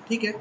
ठीक है।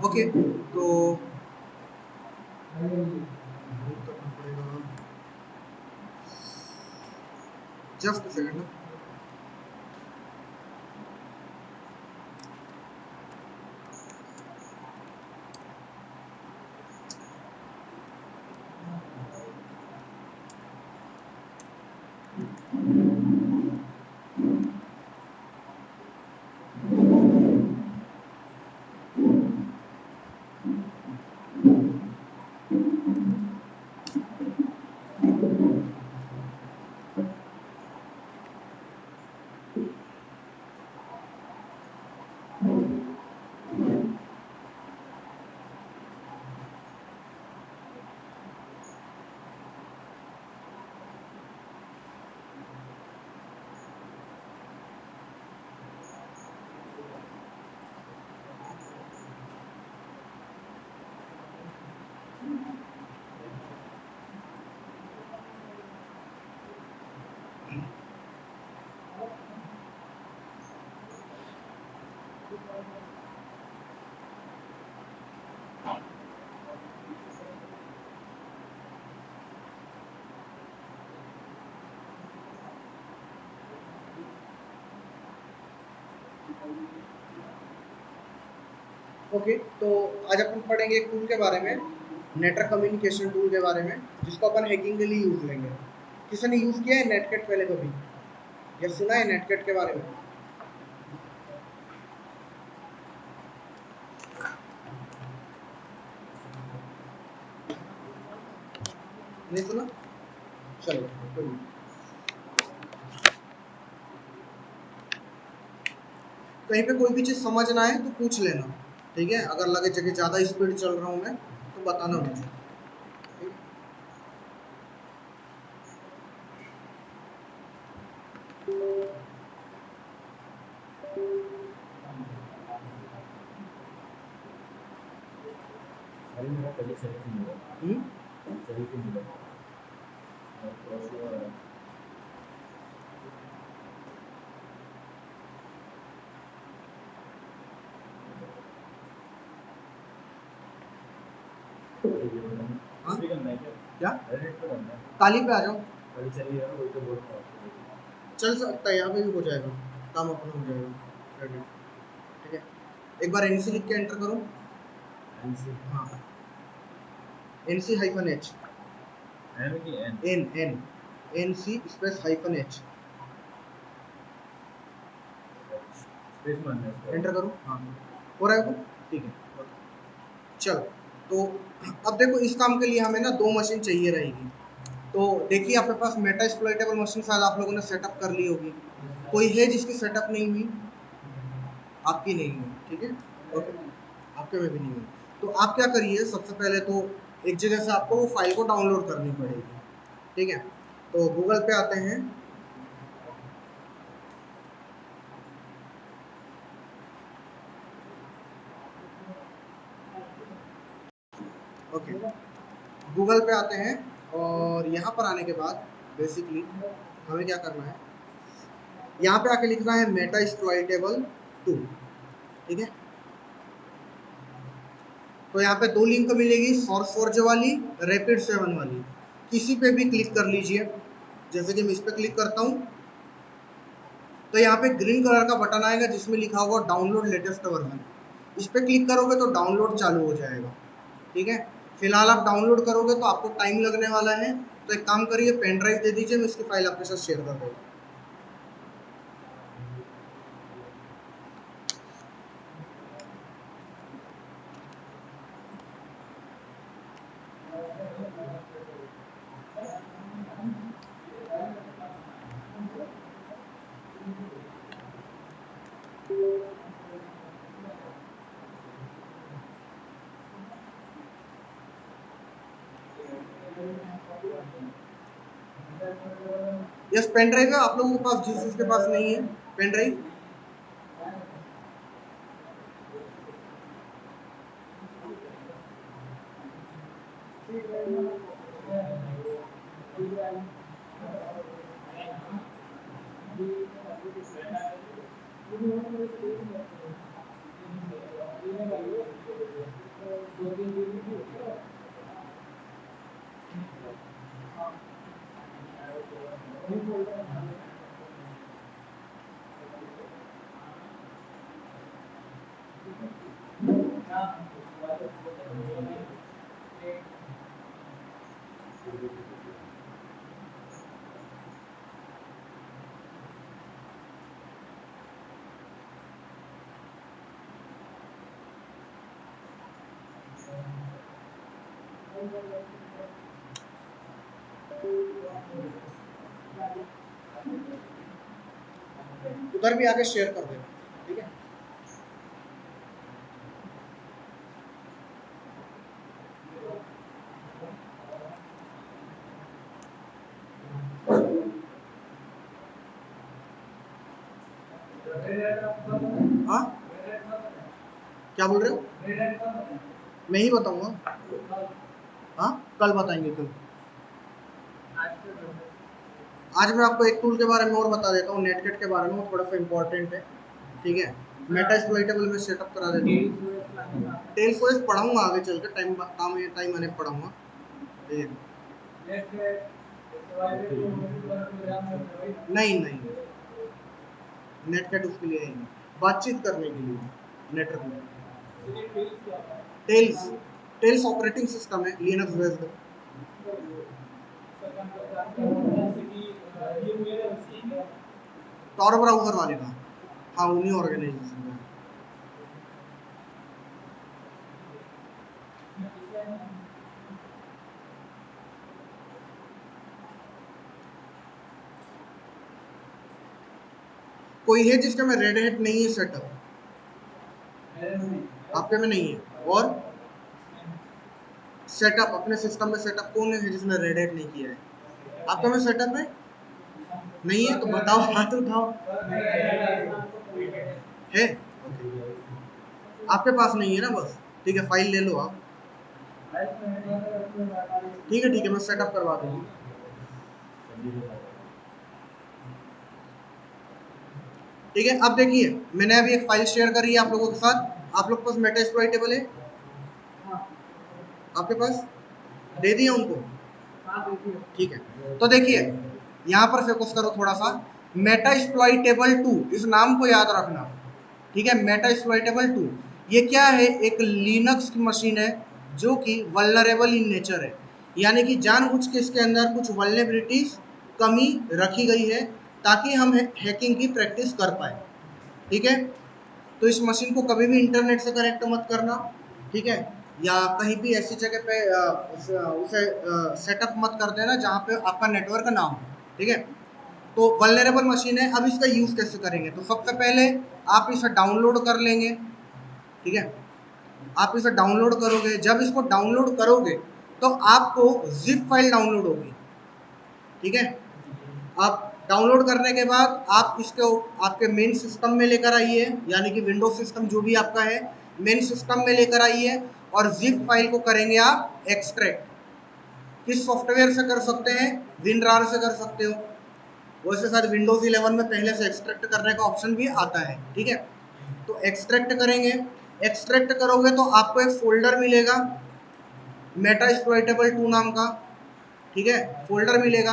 ओके, तो जस्ट सेकंड। ओके, तो आज अपन पढ़ेंगे एक टूल के बारे में, नेटवर्क कम्युनिकेशन टूल के बारे में, जिसको अपन हैकिंग के लिए यूज लेंगे। किसी ने यूज किया है नेटकट पहले कभी, या सुना है नेटकट के बारे में? नहीं सुना? चलो कोई नहीं। कहीं पे कोई भी चीज़ समझ ना आए तो पूछ लेना, ठीक है? अगर लगे जगह ज़्यादा स्पीड चल रहा हूँ मैं तो बताना मुझे, ठीक है? हम्म? हाँ? क्या? ताली पे आ जाओ, चल सकता है, यहाँ पे भी हो जाएगा, काम अपना हो जाएगा, रेडी, ठीक है? एक बार एनसी लिख के एंटर करो। हाँ, N C hyphen H, N N N C space hyphen H, enter करो। हाँ, हो रहा है वो, ठीक है। चलो, तो अब देखो, इस काम के लिए हमें ना 2 मशीन चाहिए रहेगी। तो देखिए, आपके पास मेटा एक्सप्लॉइटेबल मशीन शायद आप लोगों ने सेटअप कर ली होगी। कोई है जिसकी सेटअप नहीं हुई? आपकी नहीं हुई, ठीक है, ओके, आपके में भी नहीं हुई। तो आप क्या करिए, सबसे पहले तो एक जगह से आपको वो फाइल को डाउनलोड करनी पड़ेगी, ठीक है? तो गूगल पे आते हैं, ओके, गूगल पे आते हैं, और यहाँ पर आने के बाद बेसिकली हमें क्या करना है, यहाँ पे आके लिखना है मेटा एक्सप्लॉइटेबल 2, ठीक है? तो यहाँ पे 2 लिंक मिलेगी, सोर्सफोर्ज वाली, रैपिड 7 वाली, किसी पे भी क्लिक कर लीजिए। जैसे कि मैं इस पे क्लिक करता हूँ, तो यहाँ पे ग्रीन कलर का बटन आएगा जिसमें लिखा होगा डाउनलोड लेटेस्ट वर्जन। इस पे क्लिक करोगे तो डाउनलोड चालू हो जाएगा, ठीक है? फिलहाल आप डाउनलोड करोगे तो आपको टाइम लगने वाला है, तो एक काम करिए, पेन ड्राइव दे दीजिए, मैं इसकी फाइल आपके साथ शेयर कर दूँगा। यस, पेन ड्राइव है आप लोगों के पास, जिस जिसके पास नहीं है पेन ड्राइव। उधर भी आके शेयर कर देना, ठीक है? हाँ, क्या बोल रहे हो? मैं ही बताऊंगा। हाँ, कल बताएंगे, कल। आज मैं आपको एक टूल के बारे में और बता देता हूँ, नेटकट के बारे में, वो थोड़ा सा इंपॉर्टेंट है। ठीक है, मेटा एक्सप्लॉइटेबल में सेटअप करा देता हूँ। टेल फोएस पढ़ाऊंगा आगे चल के, टाइम आने पढ़ाऊंगा। ठीक है, नहीं नहीं, नेटकट उसके लिए है नहीं, बातचीत करने के लिए नेटवर्क में। टेल्स, टेल्स ऑपरेटिंग सिस्टम है लिनक्स बेस्ड। टॉर ब्राउजर वाले का, हाँ उन्हीं ऑर्गेनाइजेशन का। कोई है जिसका में रेड हैट नहीं है सेटअप? आपके में नहीं है? और सेटअप अपने सिस्टम में सेटअप कौन है जिसने रेड हैट नहीं किया है? आपके में सेटअप है? नहीं है तो बताओ, हाथ उठाओ। है? आपके पास नहीं है ना बस। ठीक है, फाइल ले लो आप। ठीक है, मैं सेटअप करवा दूंगा। ठीक है, अब देखिए मैंने अभी एक फाइल शेयर करी है आप लोगों के साथ। आप लोग के पास मेटा एक्सप्लॉइटेबल है? आपके पास दे दिया उनको? ठीक है, तो देखिए यहाँ पर फोकस करो थोड़ा सा। मेटा एक्सप्लॉइटेबल 2, इस नाम को याद रखना। ठीक है, मेटा एक्सप्लॉइटेबल 2 ये क्या है? एक लिनक्स की मशीन है जो कि वल्नरेबल इन नेचर है, यानी कि जानबूझ के इसके अंदर कुछ वल्नरेबिलिटीज कमी रखी गई है ताकि हम हैकिंग की प्रैक्टिस कर पाए। ठीक है, तो इस मशीन को कभी भी इंटरनेट से कनेक्ट मत करना। ठीक है, या कहीं भी ऐसी जगह पे उसे सेटअप मत कर देना जहाँ पे आपका नेटवर्क ना हो। ठीक है, तो वल्नरेबल मशीन है। अब इसका यूज़ कैसे करेंगे? तो सबसे पहले आप इसे डाउनलोड कर लेंगे। ठीक है, आप इसे डाउनलोड करोगे, जब इसको डाउनलोड करोगे तो आपको जिप फाइल डाउनलोड होगी। ठीक है, आप डाउनलोड करने के बाद आप इसको आपके मेन सिस्टम में लेकर आइए, यानी कि विंडोज सिस्टम जो भी आपका है मेन सिस्टम में लेकर आइए, और जिप फाइल को करेंगे आप एक्सट्रैक्ट। किस सॉफ्टवेयर से कर सकते हैं? विनरार से कर सकते हो। वैसे शायद विंडोज 11 में पहले से एक्सट्रैक्ट करने का ऑप्शन भी आता है। ठीक है, तो एक्सट्रैक्ट करेंगे। एक्सट्रैक्ट करोगे तो आपको एक फोल्डर मिलेगा मेटा एक्सप्लॉइटेबल 2 नाम का। ठीक है, फोल्डर मिलेगा।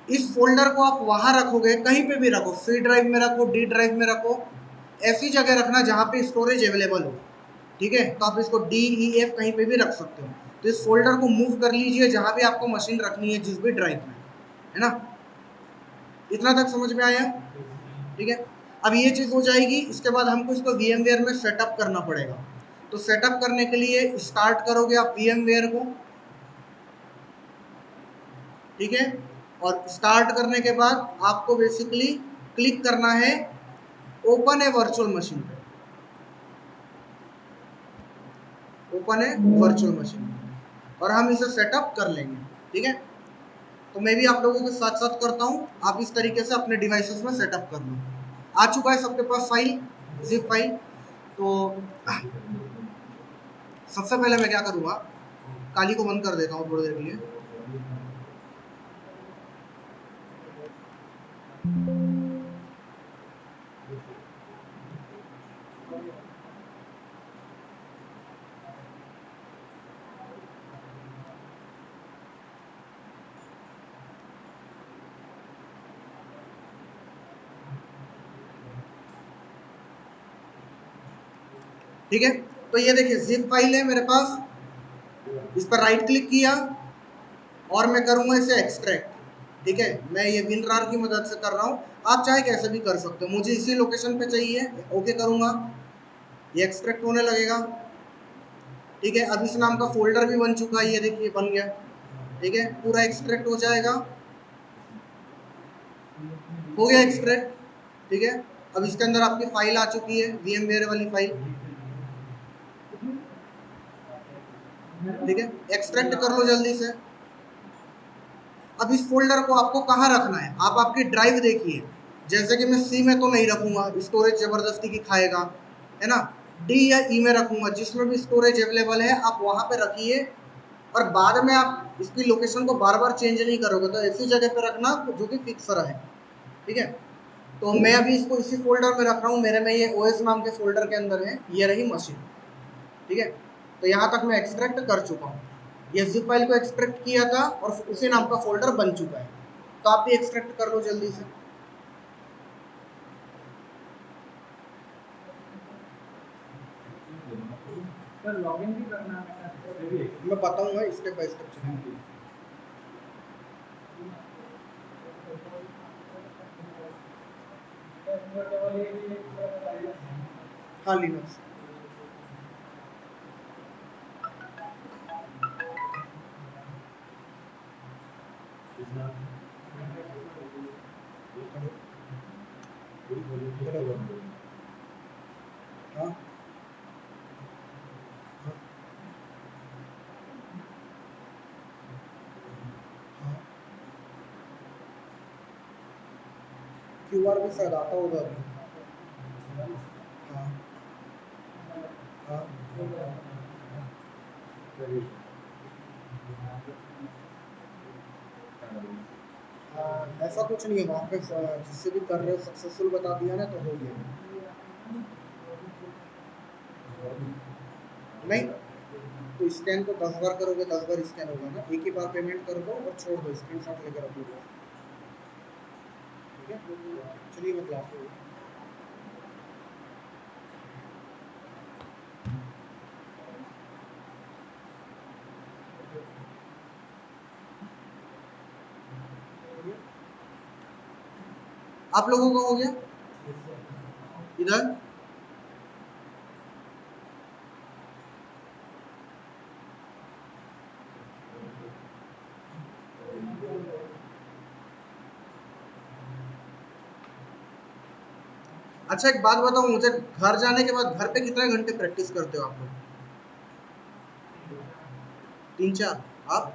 इस फोल्डर को आप वहां रखोगे, कहीं पे भी रखो, सी ड्राइव में रखो, डी ड्राइव में रखो, ऐसी जगह रखना जहां पे स्टोरेज अवेलेबल हो। ठीक है, तो आप इसको डी ई एफ कहीं पे भी रख सकते हो। तो इस फोल्डर को मूव कर लीजिए जहां भी आपको मशीन रखनी है, जिस भी ड्राइव में, है ना? इतना तक समझ में आया? ठीक है, अब ये चीज़ हो जाएगी, इसके बाद हमको इसको VMware में सेटअप करना पड़ेगा। तो सेटअप करने के लिए स्टार्ट करोगे आप VMware को। ठीक है, और स्टार्ट करने के बाद आपको बेसिकली क्लिक करना है ओपन ए वर्चुअल मशीन पे। ओपन ए वर्चुअल मशीन, और हम इसे सेटअप कर लेंगे। ठीक है, तो मैं भी आप लोगों के साथ साथ करता हूँ, आप इस तरीके से अपने डिवाइसेस में सेटअप कर लो। आ चुका है सबके पास फाइल, जिप फाइल। तो सबसे पहले मैं क्या करूँगा, काली को बंद कर देता हूँ थोड़ी देर के लिए। ठीक है, तो ये देखिए जिप फाइल है मेरे पास। इस पर राइट क्लिक किया और मैं करूँगा इसे एक्सट्रैक्ट। ठीक है, मैं ये विनरार की मदद से कर रहा हूँ, आप चाहे कैसे भी कर सकते हो। मुझे इसी लोकेशन पे चाहिए, ओके करूँगा, ये एक्सट्रैक्ट होने लगेगा। ठीक है, अब इस नाम का फोल्डर भी बन चुका है, ये देखिए बन गया। ठीक है, पूरा एक्सट्रैक्ट हो जाएगा। हो गया एक्सट्रैक्ट। ठीक है, अब इसके अंदर आपकी फाइल आ चुकी है, VMware वाली फाइल। ठीक है, एक्सट्रैक्ट कर लो जल्दी से। अब इस फोल्डर को आपको कहाँ रखना है? आप आपकी ड्राइव देखिए, जैसे कि मैं सी में तो नहीं रखूंगा, स्टोरेज जबरदस्ती की खाएगा, है ना? डी या ई में रखूंगा, जिसमें भी स्टोरेज अवेलेबल है आप वहां पे रखिए। और बाद में आप इसकी लोकेशन को बार बार चेंज नहीं करोगे, तो ऐसी जगह पे रखना जो कि फिक्स रहे। ठीक है, तो मैं अभी इसको इसी फोल्डर में रख रहा हूँ, मेरे में ये ओएस नाम के फोल्डर के अंदर है, ये रही मशीन। ठीक है, तो यहाँ तक मैं एक्सट्रैक्ट कर चुका हूँ, ये जिप फाइल को एक्सट्रैक्ट किया था और उसी नाम का फोल्डर बन चुका है। तो आप भी एक्सट्रैक्ट कर लो जल्दी से। सर लॉगिन भी करना है, मैं बताऊंगा स्टेप बाय स्टेप चलेंगे। हाँ लिनक्स। हाँ क्यूआर भी शायद आता होगा अभी। हाँ हाँ ऐसा कुछ नहीं है वहाँ पे, जिससे भी कर रहे हो सक्सेसफुल बता दिया ना तो हो गया। नहीं तो स्कैन तो 10 बार करोगे 10 बार स्कैन होगा ना, एक ही बार पेमेंट कर दो और छोड़ दो, स्क्रीनशॉट लेकर रख लो। ठीक है, चलिए मैं क्लास में। आप लोगों का हो गया इधर? अच्छा एक बात बताओ मुझे, घर जाने के बाद घर पे कितने घंटे प्रैक्टिस करते हो आप लोग? 3-4? आप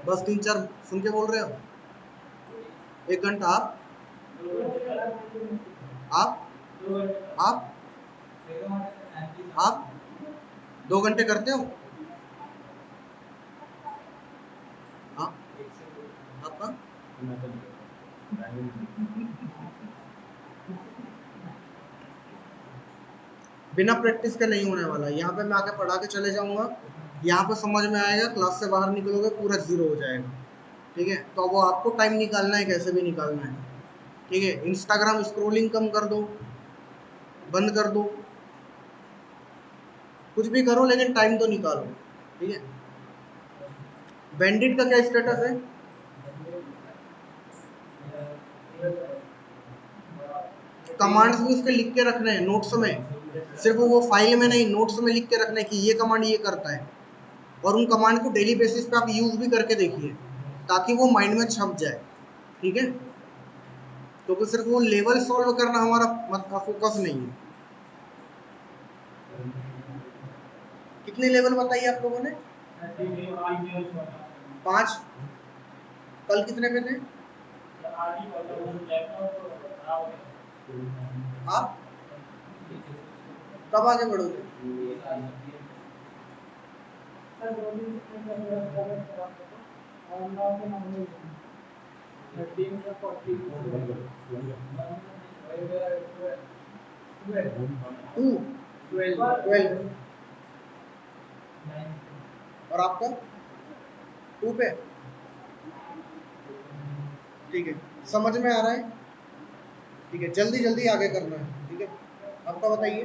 बस 3-4 सुन के बोल रहे हो? 1 घंटा? आप आप आप 2 घंटे करते हो? हाँ आपका? बिना प्रैक्टिस के नहीं होने वाला। यहाँ पे मैं आके पढ़ा के चले जाऊंगा, यहाँ पे समझ में आएगा, क्लास से बाहर निकलोगे पूरा जीरो हो जाएगा। ठीक है, तो वो आपको टाइम निकालना है, कैसे भी निकालना है। ठीक है, इंस्टाग्राम स्क्रोलिंग कम कर दो, बंद कर दो, कुछ भी करो लेकिन टाइम तो निकालो। ठीक है, बैंडिट का क्या स्टेटस है? कमांड्स भी उसके लिख के रखने हैं नोट्स में, सिर्फ वो फाइल में नहीं, नोट्स में लिख के रखना है कि ये कमांड ये करता है। और उन कमांड को डेली बेसिस पे आप यूज भी करके देखिए, ताकि वो माइंड में छप जाए। ठीक है, तो सिर्फ वो लेवल सॉल्व करना हमारा मतलब फोकस नहीं है। कितने लेवल बताइए आप लोगों ने? 5? कल कितने पे थे आप? कब आगे बढ़ोगे? टू 12? और आपका 2 पे? ठीक है, समझ में आ रहा है? ठीक है, जल्दी जल्दी आगे करना है। ठीक है, आपका बताइए।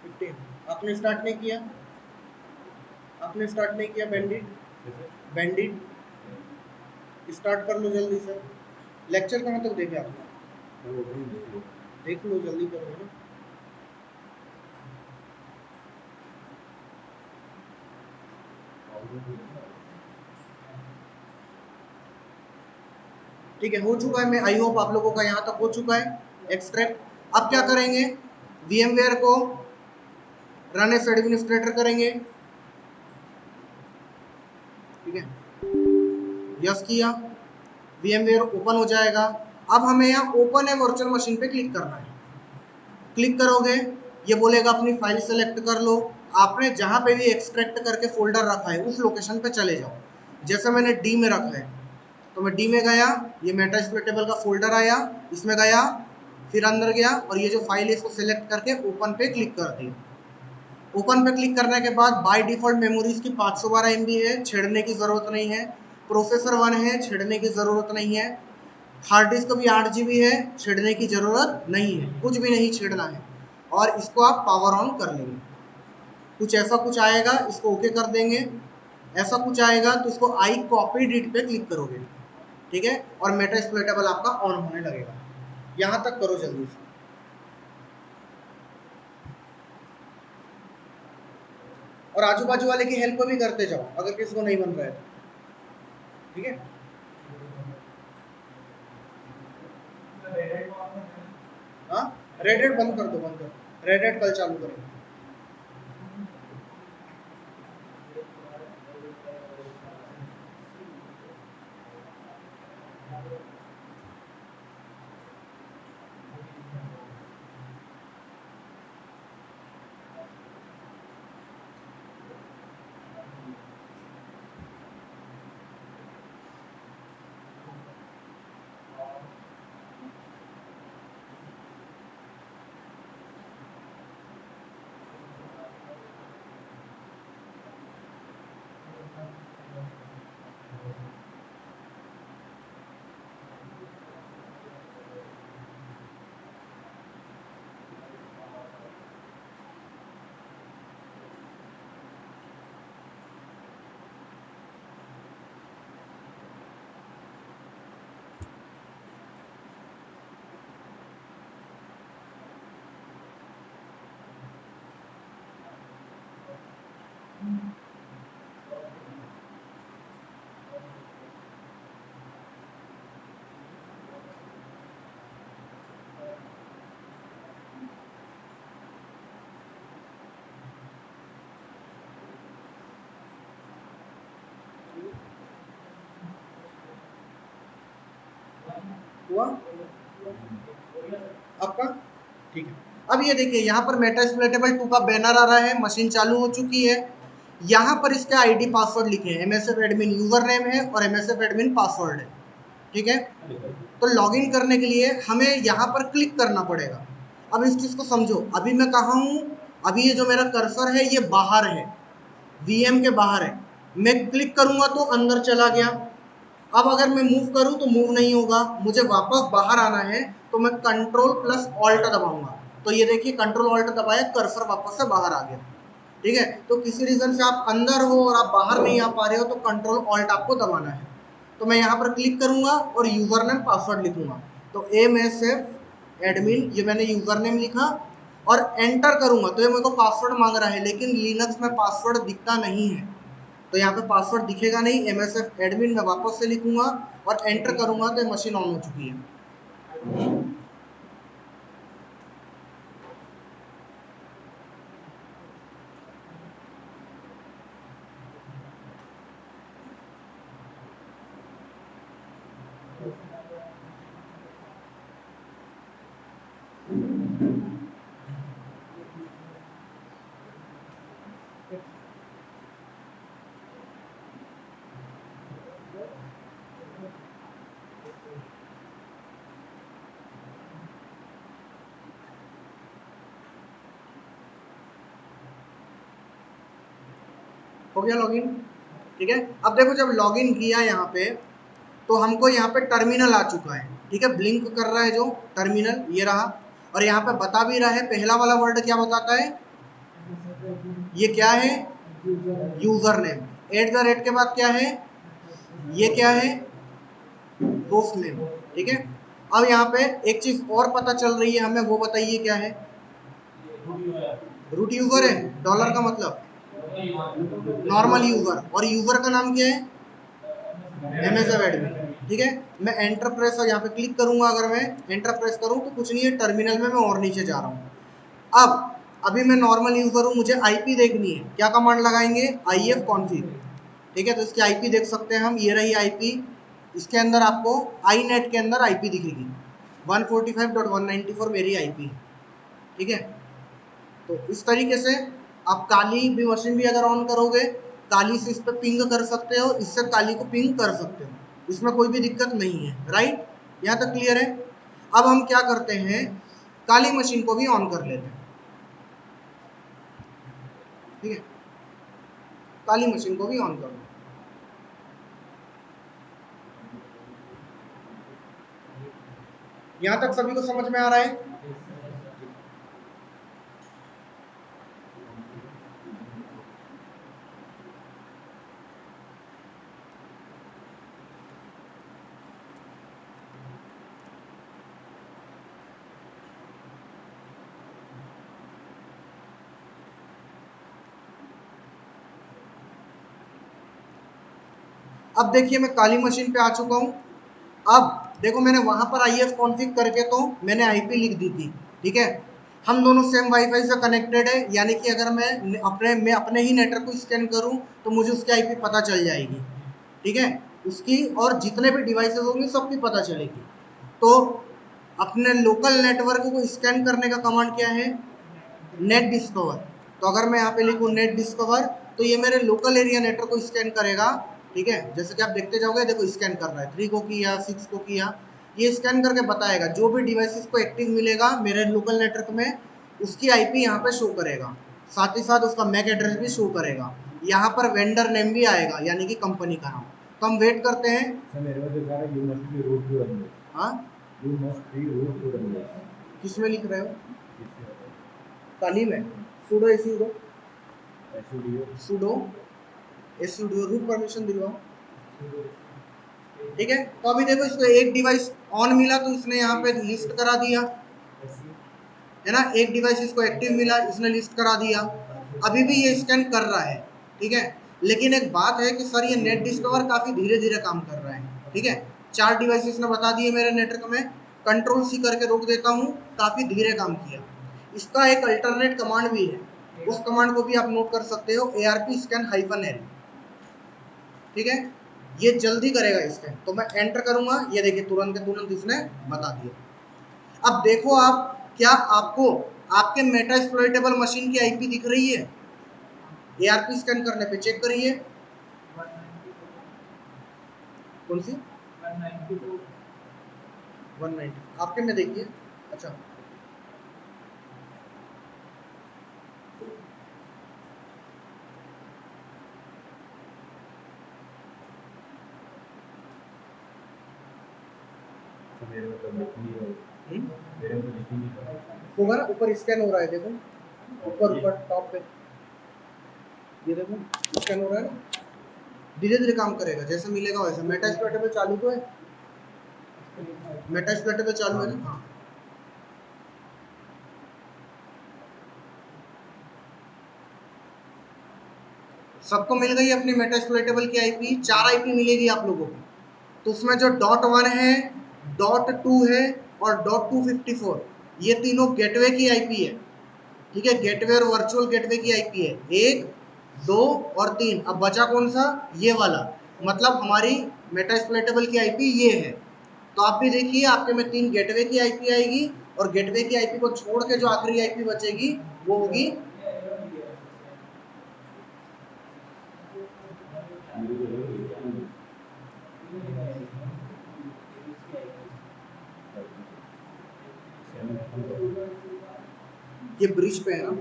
15? आपने स्टार्ट नहीं किया? आपने स्टार्ट नहीं किया बैंडिट? बैंडिट स्टार्ट कर लो जल्दी से। लेक्चर कहाँ तक देखे आपने? देख लो, जल्दी करो ना। ठीक है, हो चुका है। मैं आई होप आप लोगों का यहाँ तक हो चुका है एक्सट्रैक्ट। अब क्या करेंगे, VMware को रन एज एडमिनिस्ट्रेटर करेंगे। ठीक है, यस किया, VMware ओपन हो जाएगा। अब हमें यहाँ ओपन है वर्चुअल मशीन पे क्लिक करना है। क्लिक करोगे, ये बोलेगा अपनी फाइल सेलेक्ट कर लो। आपने जहाँ पे भी एक्सट्रैक्ट करके फोल्डर रखा है उस लोकेशन पे चले जाओ। जैसे मैंने डी में रखा है तो मैं डी में गया, ये मेटा एक्सप्लोरेटेबल का फोल्डर आया, इसमें गया, फिर अंदर गया और ये जो फाइल है इसको सिलेक्ट करके ओपन पे क्लिक कर दिया। ओपन पे क्लिक करने के बाद बाय डिफॉल्ट मेमोरी इसकी 512 MB है, छेड़ने की ज़रूरत नहीं है। प्रोसेसर 1 है, छेड़ने की ज़रूरत नहीं है। हार्ड डिस्क भी 8 GB है, छेड़ने की ज़रूरत नहीं है, कुछ भी नहीं छेड़ना है। और इसको आप पावर ऑन कर लेंगे। कुछ ऐसा कुछ आएगा, इसको ओके कर देंगे। ऐसा कुछ आएगा तो इसको आई कॉपी डिट पे क्लिक करोगे, ठीक है, और मेटा एक्सप्लोरेटेबल आपका ऑन होने लगेगा। यहाँ तक करो जल्दी से। और आजू बाजू वाले की हेल्प भी करते जाओ अगर किसी को नहीं बन रहा है तो, ठीक है। हाँ, रेडेड बंद कर दो, बंद कर, रेडेड कल चालू करेंगे। हुआ आपका, ठीक है। अब ये देखिए यहाँ पर मेटा एक्सप्लोरेटेबल 2 का बैनर आ रहा है, मशीन चालू हो चुकी है। यहाँ पर इसके आईडी पासवर्ड लिखे हैं, MSF एडमिन यूजर नेम है और MSF एडमिन पासवर्ड है, ठीक है। तो लॉगिन करने के लिए हमें यहाँ पर क्लिक करना पड़ेगा। अब इस चीज़ को समझो, अभी मैं कहाँ हूँ, अभी ये जो मेरा कर्सर है ये बाहर है, VM के बाहर है। मैं क्लिक करूँगा तो अंदर चला गया। अब अगर मैं मूव करूं तो मूव नहीं होगा, मुझे वापस बाहर आना है तो मैं कंट्रोल प्लस ऑल्ट दबाऊंगा। तो ये देखिए कंट्रोल ऑल्ट दबाया, कर्सर वापस से बाहर आ गया, ठीक है। तो किसी रीजन से आप अंदर हो और आप बाहर नहीं आ पा रहे हो तो कंट्रोल ऑल्ट आपको दबाना है। तो मैं यहाँ पर क्लिक करूंगा और यूजर नेम पासवर्ड लिखूंगा। तो MSF एडमिन, ये मैंने यूजर नेम लिखा और एंटर करूंगा तो ये मेरे को पासवर्ड मांग रहा है, लेकिन लिनक्स में पासवर्ड दिखता नहीं है तो यहाँ पे पासवर्ड दिखेगा नहीं। MSF एडमिन में वापस से लिखूंगा और एंटर करूंगा तो मशीन ऑन हो चुकी है। हो गया लॉगिन, ठीक है। अब देखो जब लॉगिन किया यहाँ पे तो हमको यहाँ पे टर्मिनल आ चुका है, ठीक है, ब्लिंक कर रहा है जो टर्मिनल ये रहा। और यहाँ पे बता भी रहा है, पहला वाला वर्ड क्या बताता है, ये क्या है, यूजर नेम। @ के बाद क्या है, ये क्या है, होस्ट नेम, ठीक है। अब यहाँ पे एक चीज और पता चल रही है हमें, वो बताइए क्या है, रूट यूजर है, डॉलर का मतलब नॉर्मल यूजर, और यूजर का नाम क्या है, MSF एडमिन, ठीक है। मैं एंटर प्रेस और यहाँ पे क्लिक करूंगा, अगर मैं एंटर प्रेस करूँ तो कुछ नहीं है, टर्मिनल में मैं और नीचे जा रहा हूँ। अब अभी मैं नॉर्मल यूजर हूँ, मुझे IP देखनी है, क्या कमांड लगाएंगे, IF config, ठीक है। तो इसकी IP देख सकते हैं हम, ये रही IP। इसके अंदर आपको iNet के अंदर IP दिखेगी, 145.194 मेरी IP है, ठीक है। तो इस तरीके से आप काली भी मशीन भी अगर ऑन करोगे, काली से इस पर पिंग कर सकते हो, इससे काली को पिंग कर सकते हो, इसमें कोई भी दिक्कत नहीं है। राइट, यहाँ तक क्लियर है। अब हम क्या करते हैं, काली मशीन को भी ऑन कर लेते हैं। ठीक है, काली मशीन को भी ऑन कर लो। यहाँ तक सभी को समझ में आ रहा है? अब देखिए मैं काली मशीन पे आ चुका हूँ। अब देखो मैंने वहां पर IF कॉन्फ़िग करके तो मैंने IP लिख दी थी। ठीक है, हम दोनों सेम वाईफाई से कनेक्टेड है, यानी कि अगर मैं अपने ही नेटवर्क को स्कैन करूं तो मुझे उसकी IP पता चल जाएगी। ठीक है, उसकी और जितने भी डिवाइसेस होंगे सबकी पता चलेगी। तो अपने लोकल नेटवर्क को स्कैन करने का कमांड क्या है, नेट डिस्कवर। तो अगर मैं यहाँ पे लिखूँ नेट डिस्कवर, तो ये मेरे लोकल एरिया नेटवर्क को स्कैन करेगा। ठीक है, जैसे कि आप देखते जाओगे, देखो स्कैन कर रहा है, 3 को किया, 6 को किया, ये स्कैन करके बताएगा जो भी डिवाइसेस को एक्टिव मिलेगा मेरे लोकल नेटवर्क में, उसकी IP यहाँ पे शो करेगा, साथ ही साथ उसका मैक एड्रेस भी शो करेगा। यहाँ पर वेंडर नेम भी आएगा, यानी कि कंपनी का नाम। तो हम वेट करते हैं। हाँ, किस में लिख रहे हो, काली में sudo sudo sudo sudo root permission दिलवाओ। ठीक है, तो अभी देखो इसको एक डिवाइस ऑन मिला तो इसने यहाँ पे लिस्ट करा दिया, है ना, एक डिवाइस इसको एक्टिव मिला, इसने लिस्ट करा दिया। अभी भी ये स्कैन कर रहा है। ठीक है, लेकिन एक बात है कि सर ये नेट डिस्कवर काफी धीरे धीरे काम कर रहा है। ठीक है, 4 डिवाइसेस ने बता दिए मेरे नेटवर्क में, कंट्रोल C करके रोक देता हूँ, काफी धीरे काम किया। इसका एक अल्टरनेट कमांड भी है, उस कमांड को भी आप नोट कर सकते हो, ARP scan -L। ठीक है, ये जल्दी करेगा स्कैन। तो मैं एंटर करूंगा, ये देखिए तुरंत के तुरंत इसने बता दिया। अब देखो आप, क्या आपको आपके मेटा एक्सप्लॉइटेबल मशीन की IP दिख रही है? ARP स्कैन करने पे चेक करिए। कौन सी? 190 आपके में देखिए। अच्छा, होगा ना, ऊपर स्कैन हो रहा है, देखो ऊपर ऊपर टॉप पे, ये देखो स्कैन हो रहा है ना, धीरे धीरे काम करेगा, जैसे मिलेगा वैसे। मेटा एक्सप्लॉइटेबल चालू तो है, मेटा एक्सप्लॉइटेबल चालू है ना। हाँ, सबको मिल गई अपनी मेटा एक्सप्लॉइटेबल की IP, 4 IP मिलेगी आप लोगों को। तो उसमें जो .1 है, .2 है और .254, ये तीनों गेटवे की IP है। ठीक है, गेटवे और वर्चुअल गेटवे की IP है, 1, 2 और 3। अब बचा कौन सा, ये वाला, मतलब हमारी मेटा एक्सप्लॉइटेबल की IP ये है। तो आप भी देखिए, आपके में 3 गेटवे की IP आएगी, और गेटवे की IP को छोड़ के जो आखिरी IP बचेगी वो होगी ये ब्रिज पे है ना।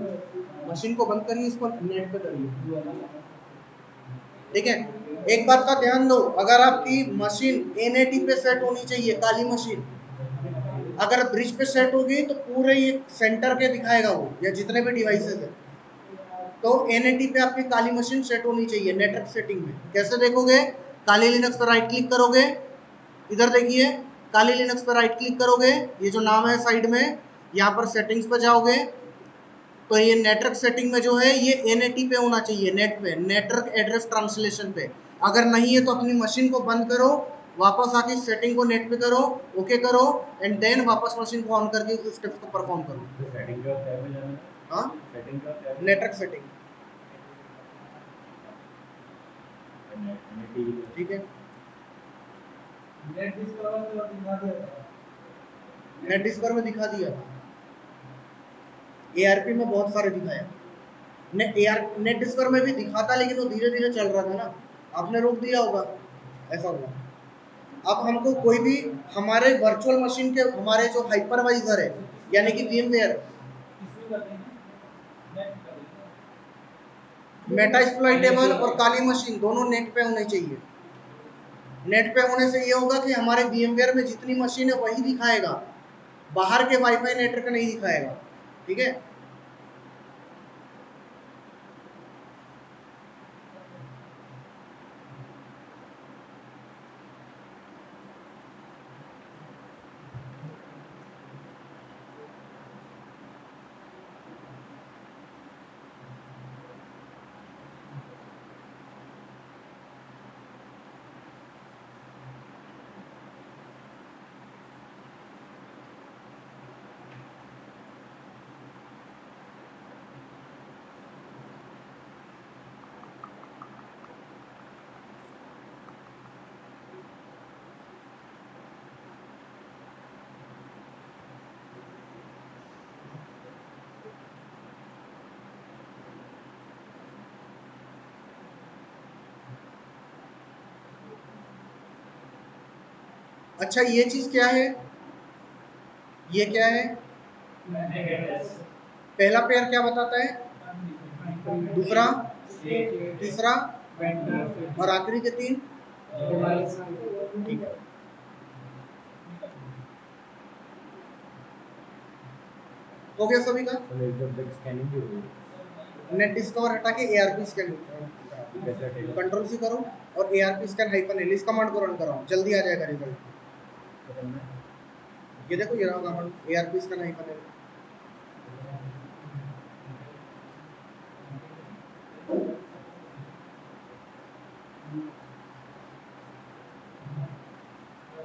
मशीन को बंद करिए, इसको नेट पे करिए। ठीक है, एक बात का ध्यान दो, अगर आपकी मशीन NAT पे सेट होनी चाहिए, काली मशीन अगर ब्रिज पे सेट होगी तो पूरे ये सेंटर के दिखाएगा वो, या जितने भी डिवाइसेस है। तो NAT पे आपकी काली मशीन सेट होनी चाहिए। नेटवर्क सेटिंग में कैसे देखोगे, काली लिनक्स पर राइट क्लिक करोगे, इधर देखिए, काली लिनक्स पर राइट क्लिक करोगे, ये जो नाम है साइड में, यहाँ पर सेटिंग्स पर जाओगे, तो ये नेटवर्क सेटिंग में जो है ये NAT पे होना चाहिए, नेट पे, नेटवर्क एड्रेस ट्रांसलेशन पे। अगर नहीं है तो अपनी मशीन को बंद करो, वापस आके सेटिंग को नेट पे करो, ओके करो, एंड देन वापस मशीन को ऑन करके उस स्टेप्स को परफॉर्म करो। हाँ, नेटवर्क सेटिंग। ठीक है, नेट डिस्कवर में दिखा दिया, ARP में बहुत सारे दिखाया। नेट डिस्कर में भी दिखाता, लेकिन वो धीरे धीरे चल रहा था ना, आपने रोक दिया होगा, ऐसा हुआ। अब हमको कोई भी हमारे वर्चुअल मशीन के हमारे जो हाइपरवाइजर है, यानी कि VMware, इसमें कर देंगे, नेट कर देंगे। मेटा एक्सप्लॉइटेबल और काली मशीन दोनों नेट पे होने चाहिए। नेट पे होने से ये होगा कि हमारे VMware में जितनी मशीन है वही दिखाएगा, बाहर के वाईफाई नेटवर्क नहीं दिखाएगा, ठीक है। अच्छा, ये चीज क्या है, ये क्या है, पहला पेयर क्या बताता है, दूसरा, तीसरा और आखिरी के 3, ठीक है। हो गया सभी का। स्कैनिंग भी होगी। नेट डिस्कवर हटा के ARP स्कैन कंट्रोल सी करो और ARP स्कैन हाइफन एल इस कमांड को रन कराओ, जल्दी आ जाएगा रिजल्ट। ये देखो, ये रहा command ARP scan hyphen L.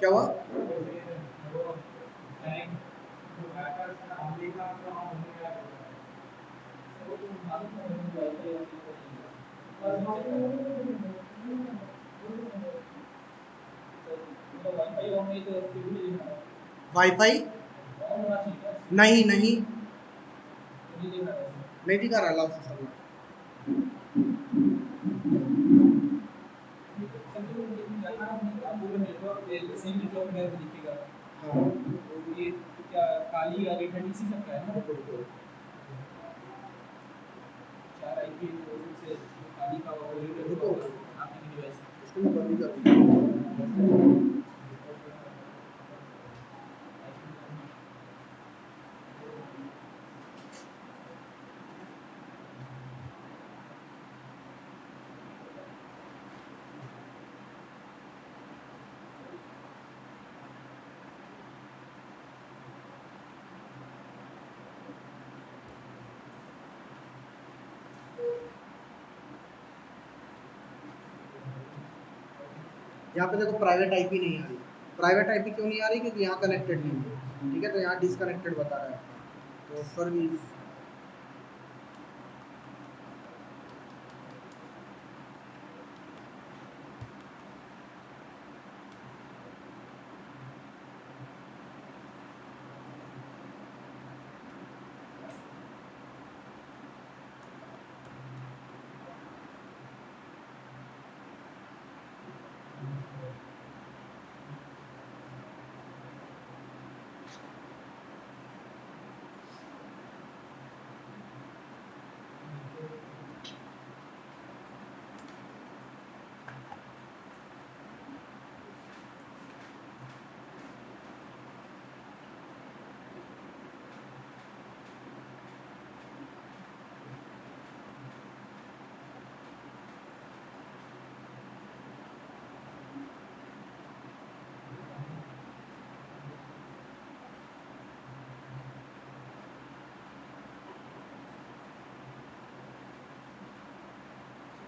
क्या हुआ, वाईफाई नहीं नहीं नहीं दिखा रहा, लाओ से सब। हाँ ये क्या काली या रेड इसी सब का है ना, चार आईपी से काली का और रेड रुको, का आपके डिवाइस इसको मैं बंद ही कर दूँ। यहाँ पे देखो प्राइवेट आईपी नहीं आ रही, प्राइवेट आईपी क्यों नहीं आ रही, क्योंकि यहाँ कनेक्टेड नहीं है, ठीक है, तो यहाँ डिसकनेक्टेड बता रहा है, तो सर्विस।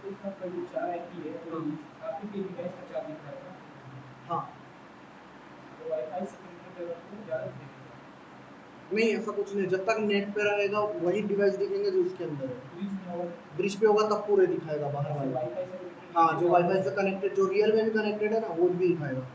इसका जो चार आईपी है वो आपके के डिवाइस का चार्ज दिख रहा है ना, हाँ तो वाईफाई से कनेक्टेड है तो ज़्यादा दिखेगा। नहीं, ऐसा कुछ नहीं, जब तक नेट पे रहेगा वही डिवाइस दिखेंगे जो उसके अंदर है, ब्रिज में होगा ब्रिज पे होगा तब पूरे दिखाएगा बाहर वाले। वाईफाई से कनेक्टेड, हाँ, जो वाईफाई से कनेक्टेड, जो रियल में भी कनेक्टेड है ना, वो भी दिखाएगा।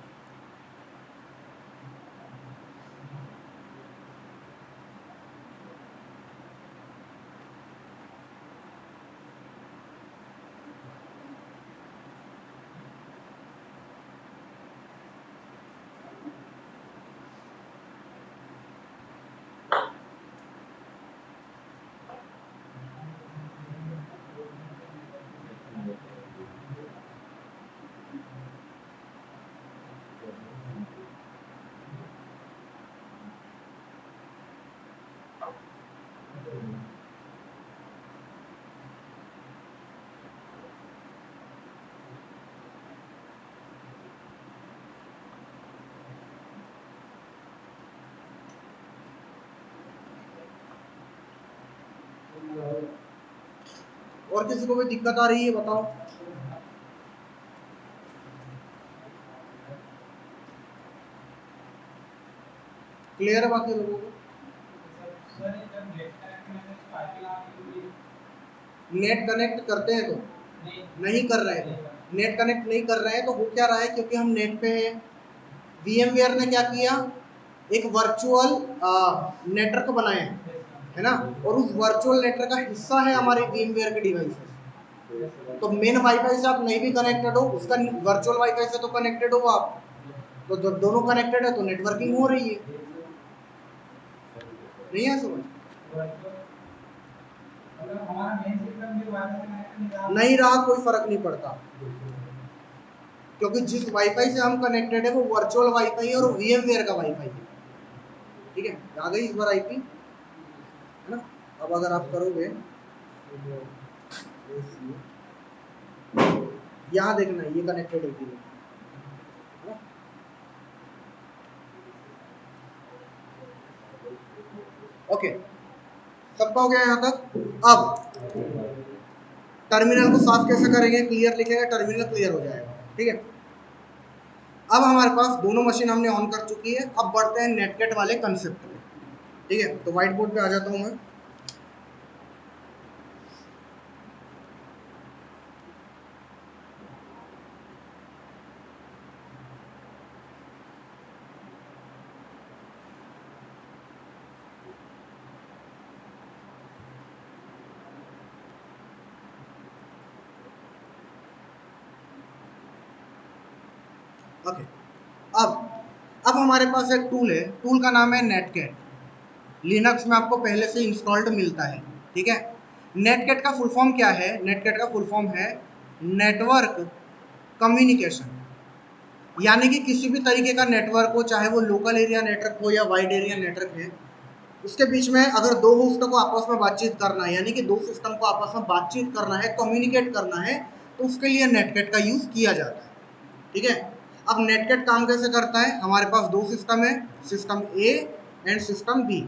और किसी को भी दिक्कत आ रही है बताओ। क्लियर है बाकी लोगों को? सर जब नेट कनेक्ट करते हैं तो आईपी आगे नेट कनेक्ट करते हैं तो नहीं नहीं कर रहे हैं, नेट कनेक्ट नहीं कर रहे हैं तो हो क्या रहा है, क्योंकि हम नेट पे हैं। VMware ने क्या किया, एक वर्चुअल नेटवर्क बनाया है ना, और उस वर्चुअल नेटवर्क का हिस्सा है हमारे VMware के डिवाइसेस। तो मेन वाईफाई से आप नहीं भी कनेक्टेड हो, उसका वर्चुअल वाईफाई से तो कनेक्टेड हो आप। तो जब दोनों कनेक्टेड है तो नेटवर्किंग हो रही है। नहीं है समझ? अगर हमारा मेन सिस्टम भी वाईफाई से कनेक्ट नहीं रहा कोई फर्क नहीं पड़ता, क्योंकि जिस वाईफाई से हम कनेक्टेड है वो वर्चुअल वाईफाई है और VMware का वाईफाई है। ठीक है, आ गई इस बार आईपी, है ना। अब अगर आप करोगे यहाँ देखना ये कनेक्टेड है कि नहीं, है ना? ओके, सबका हो गया यहाँ तक। अब टर्मिनल को साफ कैसे करेंगे, क्लियर लिखेगा, टर्मिनल क्लियर हो जाएगा। ठीक है, अब हमारे पास दोनों मशीन हमने ऑन कर चुकी है। अब बढ़ते हैं नेटकेट वाले कंसेप्ट पे। ठीक है, तो व्हाइट बोर्ड पे आ जाता हूँ मैं। ओके, अब हमारे पास एक टूल है, टूल का नाम है नेटकेट। लिनक्स में आपको पहले से इंस्टॉल्ड मिलता है। ठीक है, नेटकेट का फुल फॉर्म क्या है, नेटकेट का फुल फॉर्म है नेटवर्क कम्युनिकेशन। यानी कि किसी भी तरीके का नेटवर्क हो, चाहे वो लोकल एरिया नेटवर्क हो या वाइड एरिया नेटवर्क है, उसके बीच में अगर दो होस्ट को आपस में बातचीत करना है, यानी कि दो सिस्टम को आपस में बातचीत करना है, कम्युनिकेट करना है, तो उसके लिए नेटकेट का यूज किया जाता है। ठीक है, अब नेटकेट काम कैसे करता है, हमारे पास दो सिस्टम है, system A and system B.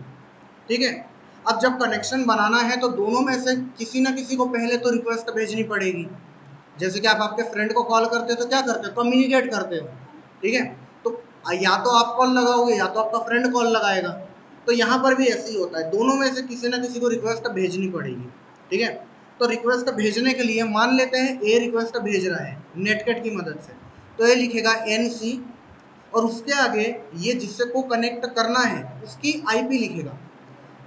ठीक है, अब जब कनेक्शन बनाना है तो दोनों में से किसी ना किसी को पहले तो रिक्वेस्ट भेजनी पड़ेगी। जैसे कि आप आपके फ्रेंड को कॉल करते हो तो क्या करते हो, कम्युनिकेट करते हो। ठीक है, तो या तो आप कॉल लगाओगे या तो आपका फ्रेंड कॉल लगाएगा। तो यहाँ पर भी ऐसे ही होता है, दोनों में से किसी ना किसी को रिक्वेस्ट भेजनी पड़ेगी। ठीक है, तो रिक्वेस्ट भेजने के लिए मान लेते हैं ए रिक्वेस्ट भेज रहा है नेटकेट की मदद से, तो ये लिखेगा NC और उसके आगे ये जिससे को कनेक्ट करना है उसकी IP लिखेगा।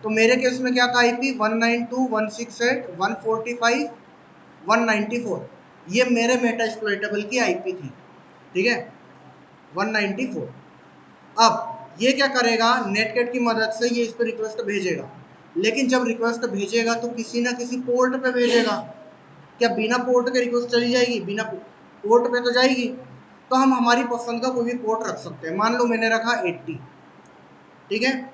तो मेरे केस में क्या था, IP 192.168.145.194, ये मेरे मेटा एक्सप्लॉइटेबल की IP थी। ठीक है, 194। अब ये क्या करेगा, नेटकेट की मदद से ये इस पर रिक्वेस्ट भेजेगा, लेकिन जब रिक्वेस्ट भेजेगा तो किसी ना किसी पोर्ट पे भेजेगा। क्या बिना पोर्ट के रिक्वेस्ट चली जाएगी, बिना पोर्ट पे तो जाएगी। तो हम हमारी पसंद का कोई भी पोर्ट रख सकते हैं, मान लो मैंने रखा 80। ठीक है,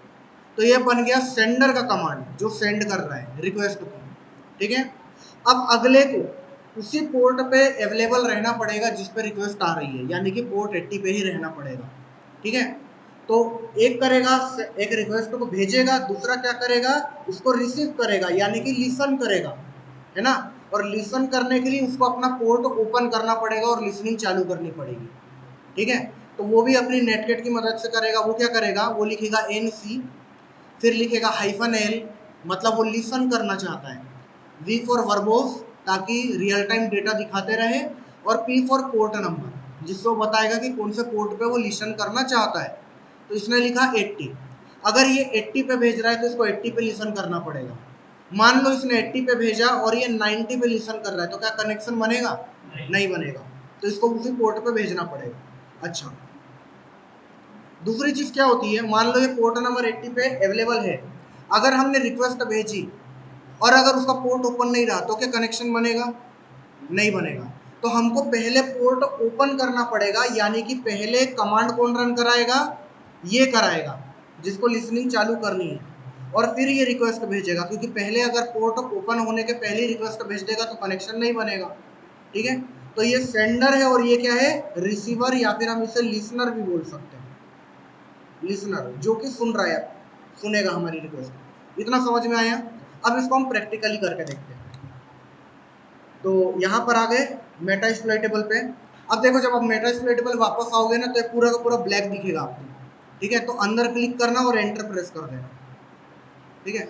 तो ये बन गया सेंडर का कमांड जो सेंड कर रहा है रिक्वेस्ट को। ठीक है, अब अगले को उसी पोर्ट पे अवेलेबल रहना पड़ेगा जिस पे रिक्वेस्ट आ रही है, यानी कि पोर्ट 80 पे ही रहना पड़ेगा। ठीक है, तो एक करेगा, एक रिक्वेस्ट को भेजेगा, दूसरा क्या करेगा, उसको रिसीव करेगा यानी कि लिसन करेगा, है ना। और लिसन करने के लिए उसको अपना पोर्ट ओपन करना पड़ेगा और लिसनिंग चालू करनी पड़ेगी। ठीक है, तो वो भी अपनी नेटकेट की मदद से करेगा। वो क्या करेगा, वो लिखेगा NC, फिर लिखेगा -L, मतलब वो लिसन करना चाहता है। V फॉर वर्बोस, ताकि रियल टाइम डेटा दिखाते रहे, और P फॉर पोर्ट नंबर, जिससे वो बताएगा कि कौन से पोर्ट पे वो लिसन करना चाहता है। तो इसने लिखा 80। अगर ये 80 पे भेज रहा है तो इसको 80 पे लिसन करना पड़ेगा। मान लो इसने 80 पे भेजा और ये 90 पे लिसन कर रहा है, तो क्या कनेक्शन बनेगा, नहीं बनेगा। तो इसको उसी पोर्ट पे भेजना पड़ेगा। अच्छा, दूसरी चीज क्या होती है, मान लो ये पोर्ट नंबर 80 पे अवेलेबल है, अगर हमने रिक्वेस्ट भेजी और अगर उसका पोर्ट ओपन नहीं रहा तो क्या कनेक्शन बनेगा, नहीं बनेगा। तो हमको पहले पोर्ट ओपन करना पड़ेगा, यानी कि पहले कमांड कौन रन कराएगा, ये कराएगा जिसको लिसनिंग चालू करनी है, और फिर ये रिक्वेस्ट भेजेगा, क्योंकि पहले अगर पोर्ट ओपन होने के पहले रिक्वेस्ट भेज देगा तो कनेक्शन नहीं बनेगा। ठीक है, तो ये सेंडर है और ये क्या है, रिसीवर, या फिर हम इसे लिसनर भी बोल सकते हैं। लिसनर जो कि सुन रहा है, सुनेगा हमारी रिक्वेस्ट। इतना समझ में आया। अब इसको हम प्रैक्टिकली करके देखते हैं। तो यहाँ पर आ गए मेटा एक्सप्लॉइटेबल पे। अब देखो जब आप मेटा एक्सप्लॉइटेबल वापस आओगे ना, तो ये पूरा का पूरा ब्लैक दिखेगा आपको, ठीक है। तो अंदर क्लिक करना और एंटर प्रेस कर देना, ठीक है।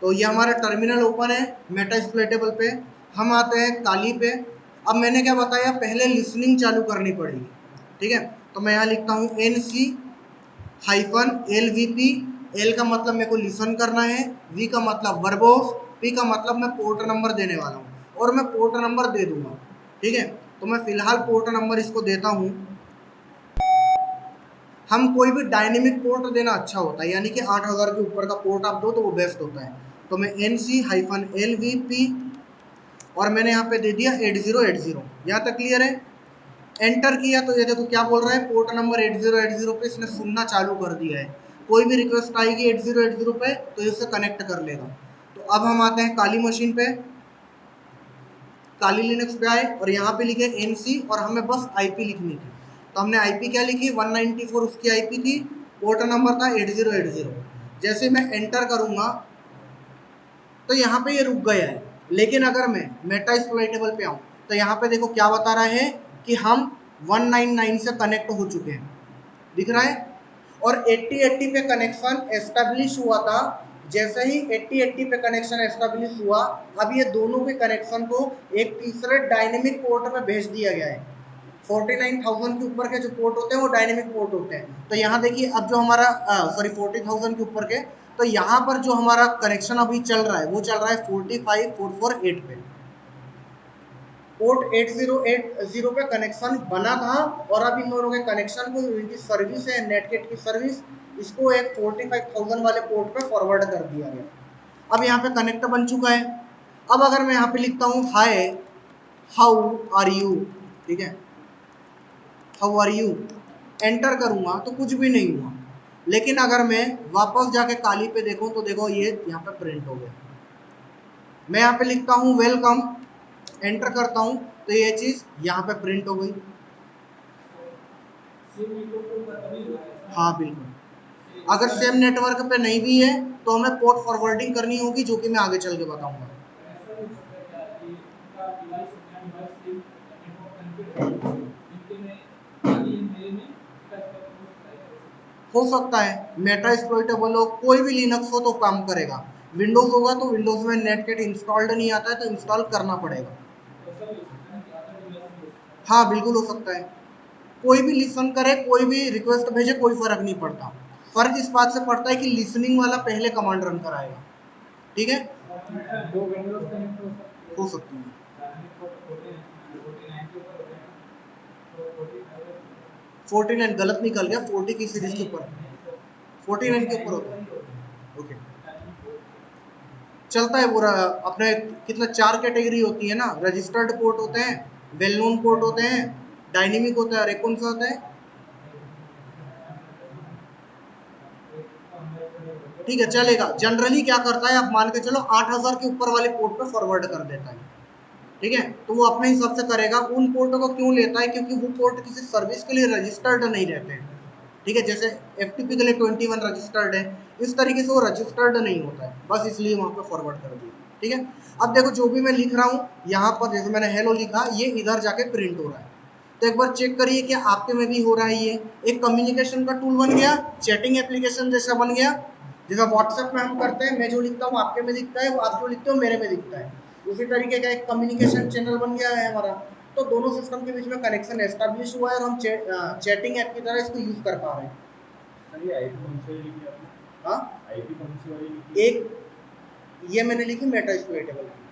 तो ये हमारा टर्मिनल ओपन है मेटा एक्सप्लॉइटेबल पे। हम आते हैं काली पे। अब मैंने क्या बताया, पहले लिसनिंग चालू करनी पड़ेगी, ठीक है। तो मैं यहाँ लिखता हूँ NC-LVP। एल का मतलब मेरे को लिसन करना है, वी का मतलब वर्बोस, पी का मतलब मैं पोर्ट नंबर देने वाला हूँ, और मैं पोर्ट नंबर दे दूंगा, ठीक है। तो मैं फिलहाल पोर्ट नंबर इसको देता हूँ। हम कोई भी डायनेमिक पोर्ट देना अच्छा होता है, यानी कि 8000 के ऊपर का पोर्ट आप दो तो वो बेस्ट होता है। तो मैं NC-LVP और मैंने यहाँ पे दे दिया 8080। यहाँ तक क्लियर है। एंटर किया तो ये देखो क्या बोल रहा है, पोर्ट नंबर 8080 पे इसने सुनना चालू कर दिया है। कोई भी रिक्वेस्ट आएगी 8080 पे तो इसे कनेक्ट कर लेगा। तो अब हम आते हैं काली मशीन पे, काली लिनक्स पे आए और यहाँ पे लिखे NC और हमें बस IP लिखनी थी। तो हमने IP क्या लिखी, 194 उसकी IP थी, पोर्ट नंबर था 8080। जैसे मैं एंटर करूंगा तो यहाँ पे ये रुक गया है। लेकिन अगर मैं मेटा एक्सप्लॉइटेबल पे आऊँ तो यहाँ पे देखो क्या बता रहा है कि हम 199 से कनेक्ट हो चुके हैं, दिख रहा है। और 8080 पे कनेक्शन एस्टेब्लिश हुआ था। जैसे ही 8080 पे कनेक्शन एस्टेब्लिश हुआ, अब ये दोनों के कनेक्शन को एक तीसरे डायनेमिक पोर्ट में भेज दिया गया है। 49,000 के ऊपर के जो पोर्ट होते हैं वो डायनेमिक पोर्ट होते हैं। तो यहाँ देखिए अब जो हमारा 40,000 के ऊपर के, तो यहाँ पर जो हमारा कनेक्शन अभी चल रहा है वो चल रहा है 45,448 पे। पोर्ट 8080 पे कनेक्शन बना था, और अब इन दोनों के कनेक्शन को, इनकी सर्विस है नेटगेट की सर्विस, इसको एक 45,000 वाले पोर्ट पे फॉरवर्ड कर दिया गया। अब यहाँ पे कनेक्ट बन चुका है। अब अगर मैं यहाँ पे लिखता हूँ हाय हाउ आर यू, ठीक है, हाउ आर यू, एंटर करूंगा तो कुछ भी नहीं हुआ। लेकिन अगर मैं वापस जाके काली पे देखूं तो देखो ये यहाँ पे प्रिंट हो गया। मैं यहाँ पे लिखता हूँ वेलकम, एंटर करता हूँ तो ये चीज यहाँ पे प्रिंट हो गई। सेम नेटवर्क पे ऊपर तभी हुआ है ऐसा। हाँ बिल्कुल। अगर सेम नेटवर्क पे नहीं भी है तो हमें पोर्ट फॉरवर्डिंग करनी होगी, जो कि मैं आगे चल के बताऊंगा। ऐसा भी हो सकता है क्या कि उनका डिवाइस अपना डिवाइस सेम नेटवर्क कनेक्टेड है, जिनके में खाली मेरे में इसका प्रॉब्लम हो सकता है। हो सकता है मेटा एक्सप्लॉइटेबल हो, कोई भी लिनक्स हो तो काम करेगा। विंडोज होगा तो विंडोज में नेटगेट इंस्टॉल्ड नहीं आता है तो इंस्टॉल करना पड़ेगा। ऐसा भी हो सकता है ना कि अदर डिवाइस भी हो सकता है। हाँ बिल्कुल हो सकता है। कोई भी लिसन करे, कोई भी रिक्वेस्ट भेजे, कोई फर्क नहीं पड़ता। फर्क इस बात से पड़ता है कि लिसनिंग वाला पहले कमांड रन कराएगा, ठीक है। दो विंडोज कनेक्ट हो सकती है, हो सकती है। डायनेमिक पोर्ट 49 के ऊपर होते हैं ना, तो 49 49 गलत निकल गया, 40 की सीरीज के नहीं ऊपर, नहीं तो 49 के 49 ऊपर के होता ऊपर है। ही होते हैं ओके, डायनेमिक पोर्ट। चलता है पूरा। अपने कितना 4 कैटेगरी होती है ना, रजिस्टर्ड पोर्ट होते हैं, वेल नोन पोर्ट होते हैं, डायनेमिक होता है, और एक कौन सा होता है, ठीक है चलेगा। जनरली क्या करता है, आप मान के चलो 8000 के ऊपर वाले पोर्ट पे फॉरवर्ड कर देता है, ठीक है। तो वो अपने हिसाब से करेगा। उन पोर्टों को क्यों लेता है, क्योंकि वो पोर्ट किसी सर्विस के लिए रजिस्टर्ड नहीं रहते हैं, ठीक है। जैसे FTP के लिए 21 रजिस्टर्ड है, इस तरीके से वो रजिस्टर्ड नहीं होता है, बस इसलिए वहाँ पे फॉरवर्ड कर दिया, ठीक है। अब देखो जो भी मैं लिख रहा हूँ यहाँ पर, जैसे मैंने हेलो लिखा, ये इधर जाके प्रिंट हो रहा है। तो एक बार चेक करिए कि आपके में भी हो रहा है। ये एक कम्युनिकेशन का टूल बन गया, चैटिंग एप्लीकेशन जैसा बन गया। जैसा व्हाट्सएप में हम करते हैं, मैं जो लिखता हूँ आपके में दिखता है, वो आप जो लिखते हो मेरे में दिखता है। उसी तरीके का एक कम्युनिकेशन चैनल बन गया है हमारा। तो दोनों सिस्टम के बीच में कनेक्शन एस्टेब्लिश हुआ है, और हम चैटिंग ऐप की तरह इसको यूज कर पा रहे हैं। सर ये आईपी कौन सी वाली लिखी आपने? हाँ, आईपी कौन सी वाली लिखी? एक ये मैंने लिखी मेटा एक्सप्लॉइटेबल की।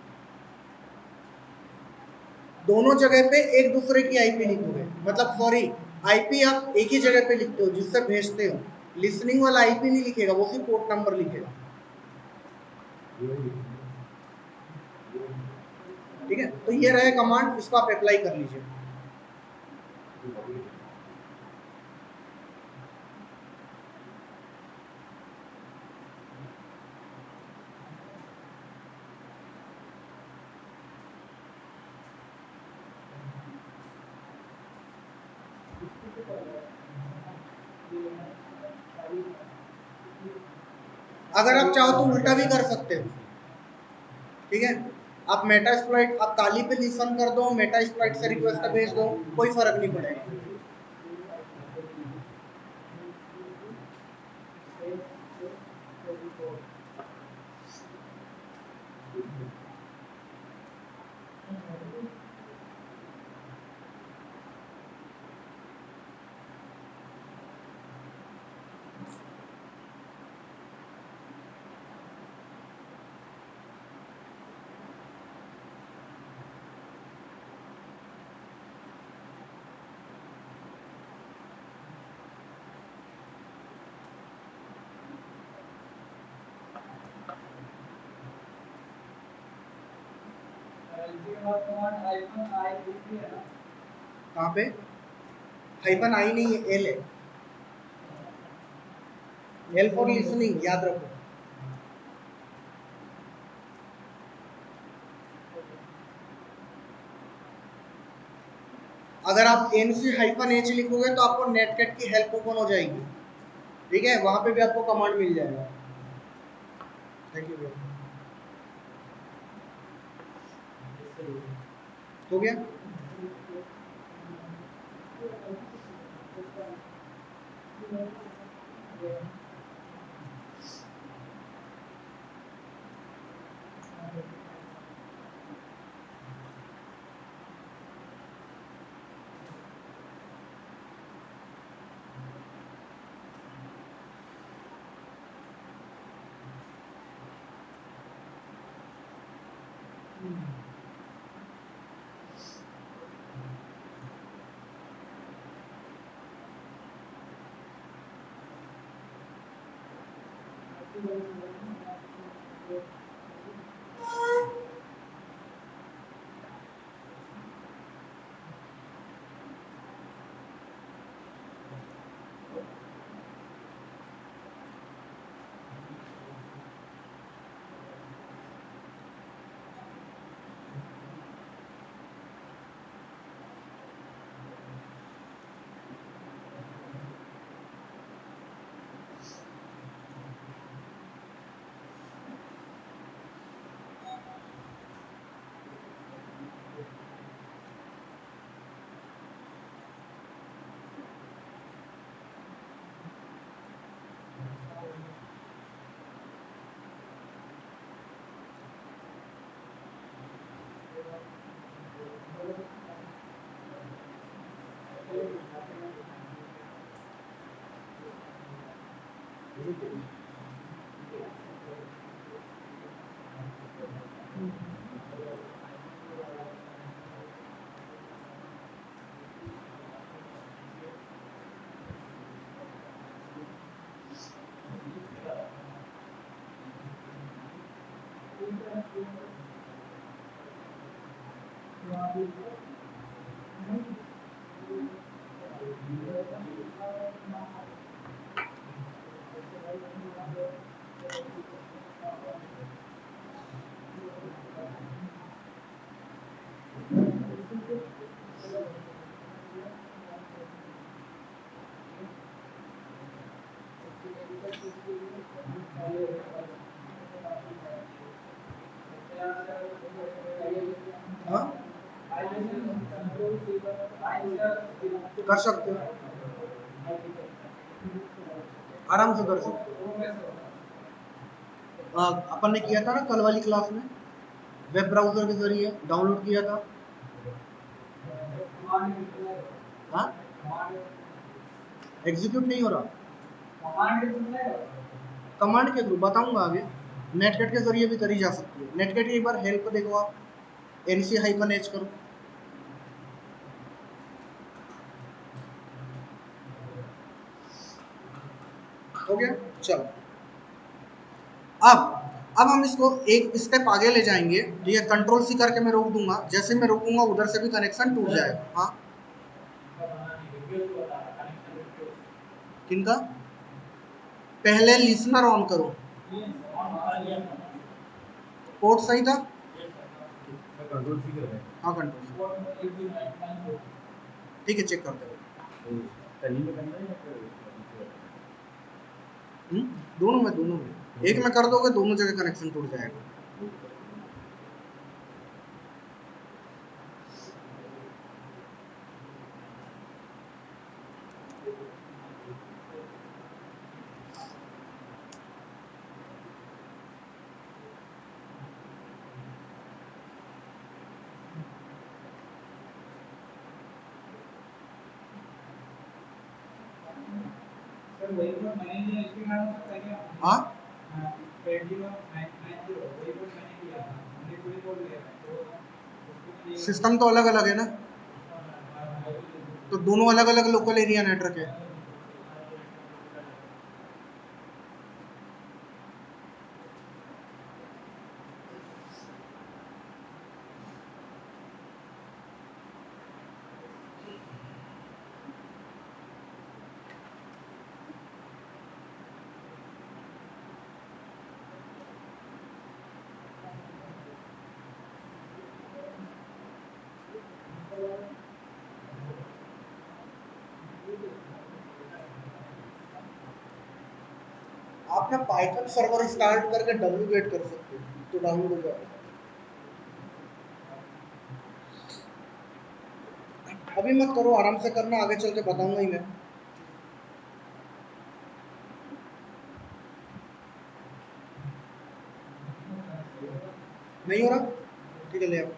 दोनों जगह पे एक दूसरे की IP लिखोगे, मतलब सॉरी, IP आप एक ही जगह पे लिखते हो जिससे भेजते हो। लिसनिंग वाला IP नहीं लिखेगा, वो सिर्फ पोर्ट नंबर लिखेगा, ये वाली लिखी है। ठीक है। तो ये रहे कमांड, इसको आप अप्लाई कर लीजिए। ये वाली लिखी है। अगर आप चाहो तो उल्टा भी कर सकते हो, ठीक है। आप मेटास्प्लॉइट आप ताली पे लिसन कर दो, मेटास्प्लॉइट से रिक्वेस्ट भेज दो, कोई फर्क नहीं पड़ेगा। इसके बाद कमांड आइकन आई लिखी है ना। कहाँ पे? हाइपन आई नहीं है, एल है। एल फॉर लिसनिंग, याद रखो। अगर आप एनसी हाइपन एच लिखोगे तो आपको नेटकैट की हेल्प ओपन हो जाएगी, ठीक है, वहां पे भी आपको कमांड मिल जाएगा। थैंक यू भैया। हो गया? हाँ, कर सकते हो, आराम से कर सकते हो। अपन ने किया था ना कल वाली क्लास में, वेब ब्राउजर के जरिए डाउनलोड किया था। हाँ, एग्जीक्यूट नहीं हो रहा, कमांड के थ्रू बताऊंगा आगे। नेटकट के जरिए भी करी जा सकती है। नेटकट की एक बार हेल्प देखो आप, एनसी हाइपन एच करो। हो गया, चलो। अब हम इसको एक स्टेप आगे ले जाएंगे, ठीक है। कंट्रोल सी करके मैं रोक दूंगा, जैसे मैं रोकूंगा उधर से भी कनेक्शन टूट जाएगा। हाँ, किनका? पहले लिसनर ऑन करो, पोर्ट सही था। कंट्रोल सी कर रहे हैं। हाँ, कंट्रोल, ठीक है, चेक करते हैं। टैली में करना है या फिर दोनों में, एक में कर दोगे दोनों जगह कनेक्शन टूट जाएगा। सर वही कोड मैंने ये इसके कारण हो सकता है क्या? हाँ 20990 वही कोड मैंने किया था, हमने कोई कोड ले रहा है तो उसको तो ये सिस्टम तो अलग अलग है ना, तो दोनों अलग अलग लोकल एरिया नेटवर्क है। आप ना पाइथन सर्वर स्टार्ट करके डब्ल्यू कर सकते हो तो डाउनलोड हो जाएगा। अभी मत करो, आराम से करना, आगे चल के बताऊंगा ही मैं। नहीं हो रहा, ठीक है ले आओ।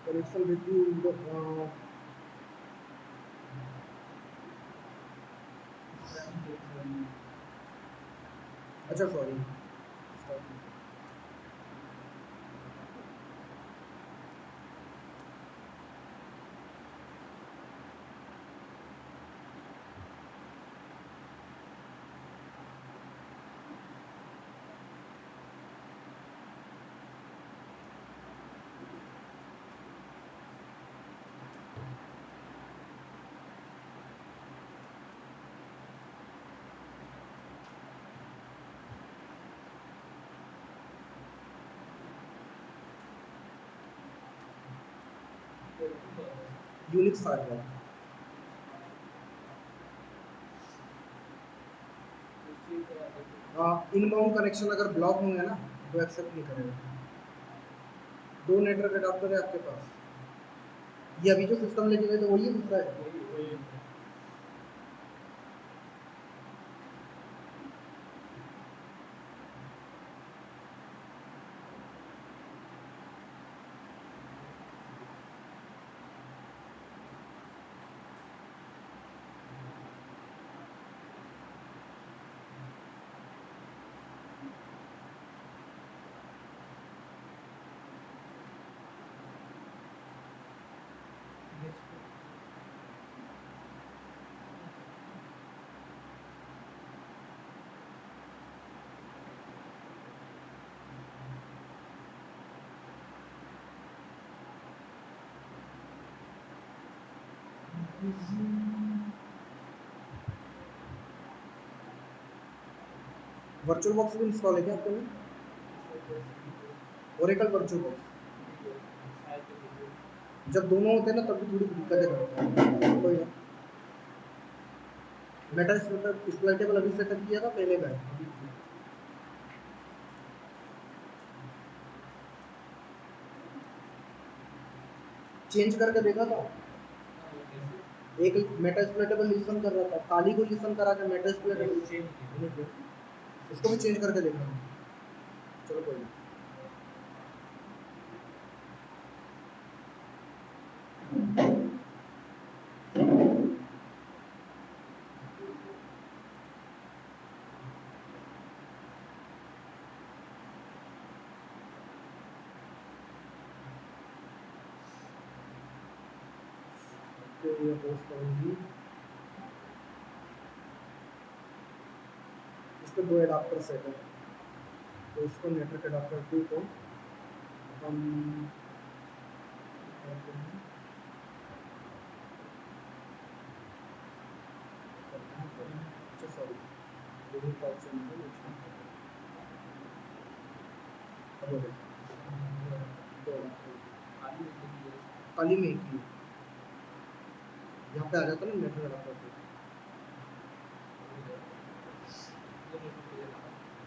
कनेक्शन रिव्यू, अच्छा सॉरी। यूनिक्स आ गया। इनबाउंड कनेक्शन अगर ब्लॉक होंगे ना तो एक्सेप्ट नहीं करेगा। दो नेटवर्क अडाप्टर है आपके पास, ये अभी जो सिस्टम लेके गए तो वही है, दूसरा है। वर्चुअल बॉक्स भी इंस्टॉल है क्या आपके में? ओरेकल वर्चुअल बॉक्स जब दोनों होते हैं ना तब भी थोड़ी दिक्कतें करते हैं, कोई ना। मेटा एक्सप्लॉइटेबल अभी सेटअप किया था पहले का है। चेंज करके देखा था, एक मेटा एक्सप्लॉइटेबल लिसन कर रहा था, काली को लिसन करा के मेटा एक्सप्लॉइटेबल उसको भी चेंज करके देखा हूँ। चलो कोई ना। तो ये होस्ट होगी, इस पर 2 एडाप्टर सेट है, तो इसको नेटवर्क एडाप्टर 2 को हम करते हैं, अच्छा सॉरी डिलीट ऑप्शन है इसमें, अब हो गया 2 खाली में एक ही यहाँ पे आ जाता है ना नेटवर्क एडाप्टर 2।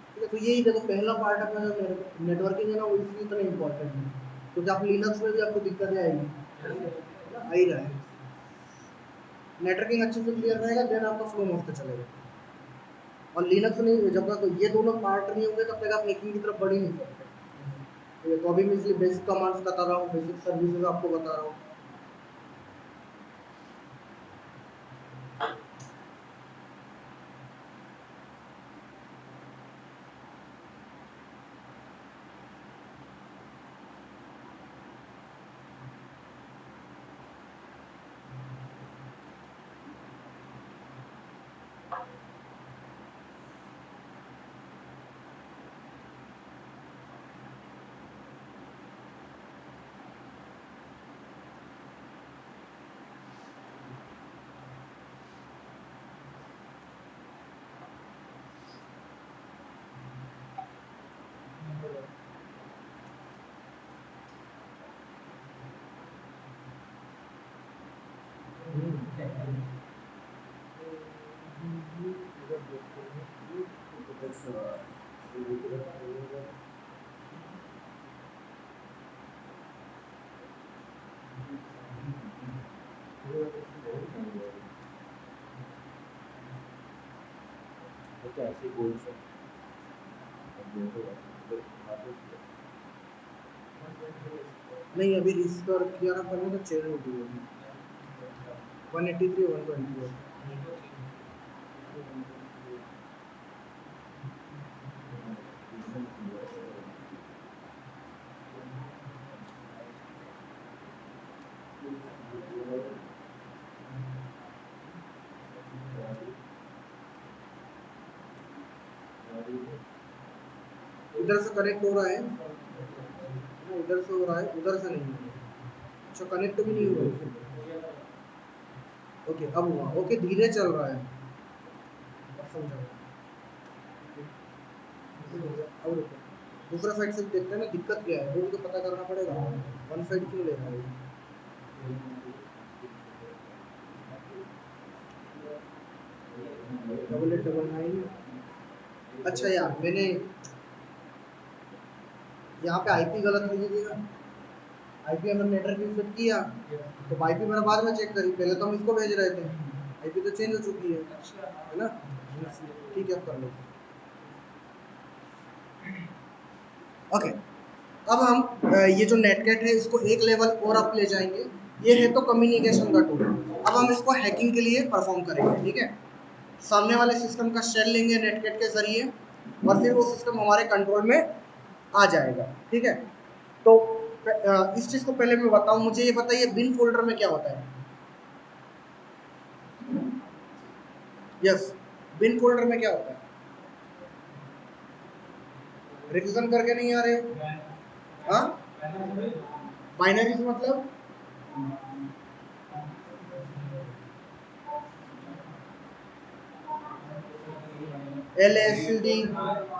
ठीक है, तो यही देखो पहला पार्ट अपना जो नेटवर्किंग है ना वो इसलिए इतना इम्पोर्टेंट है, क्योंकि आप लिनक्स में भी आपको दिक्कतें आएगी, आ ही रहा है। नेटवर्किंग अच्छे से क्लियर रहेगा देन आपका फ्लो मस्त चलेगा, और लिनक्स नहीं, जब तक ये दोनों पार्ट नहीं होंगे तब तक आप हैकिंग की तरफ बढ़ ही नहीं सकते। तो अभी मैं इसलिए बेसिक कमांड्स बता रहा हूँ, बेसिक सर्विसेज आपको बता रहा हूँ। क्या ऐसे गोल से नहीं अभी रिस्टोर किया ना पहले तो चेंज हो गई होगी 183 120 इधर से कनेक्ट हो रहा है ना, इधर से हो रहा है उधर से नहीं हो रहा है। अच्छा कनेक्ट भी नहीं हुआ है। ओके अब हुआ, ओके धीरे चल रहा है, अब समझा। अब रुको दूसरा साइड से भी देखते हैं ना दिक्कत क्या है, वो भी तो पता करना पड़ेगा, वन साइड क्यों ले रहा है ये। डबल 899। अच्छा यार मैंने यहाँ पे आईपी गलत लिख दिया, आईपी हमने नेटवर्क यूज किया तो आईपी मैंने बाद में चेक करी, पहले तो हम इसको भेज रहे थे, आईपी तो चेंज हो चुकी है ना। ठीक है अब कर लो। ओके अब हम ये जो नेटगेट है इसको एक लेवल और अप ले जाएंगे, ये है तो कम्युनिकेशन का टूल, अब हम इसको हैकिंग के लिए परफॉर्म करेंगे। ठीक है, सामने वाले सिस्टम का शेल लेंगे नेटगेट के जरिए और फिर वो सिस्टम हमारे कंट्रोल में आ जाएगा। ठीक है, तो इस चीज को पहले मैं बताऊं, मुझे ये बताइए बिन फोल्डर में क्या होता है। यस, बिन फोल्डर में क्या होता है, रिवीजन करके नहीं आ रहे। हाँ बाइनरी से मतलब LSD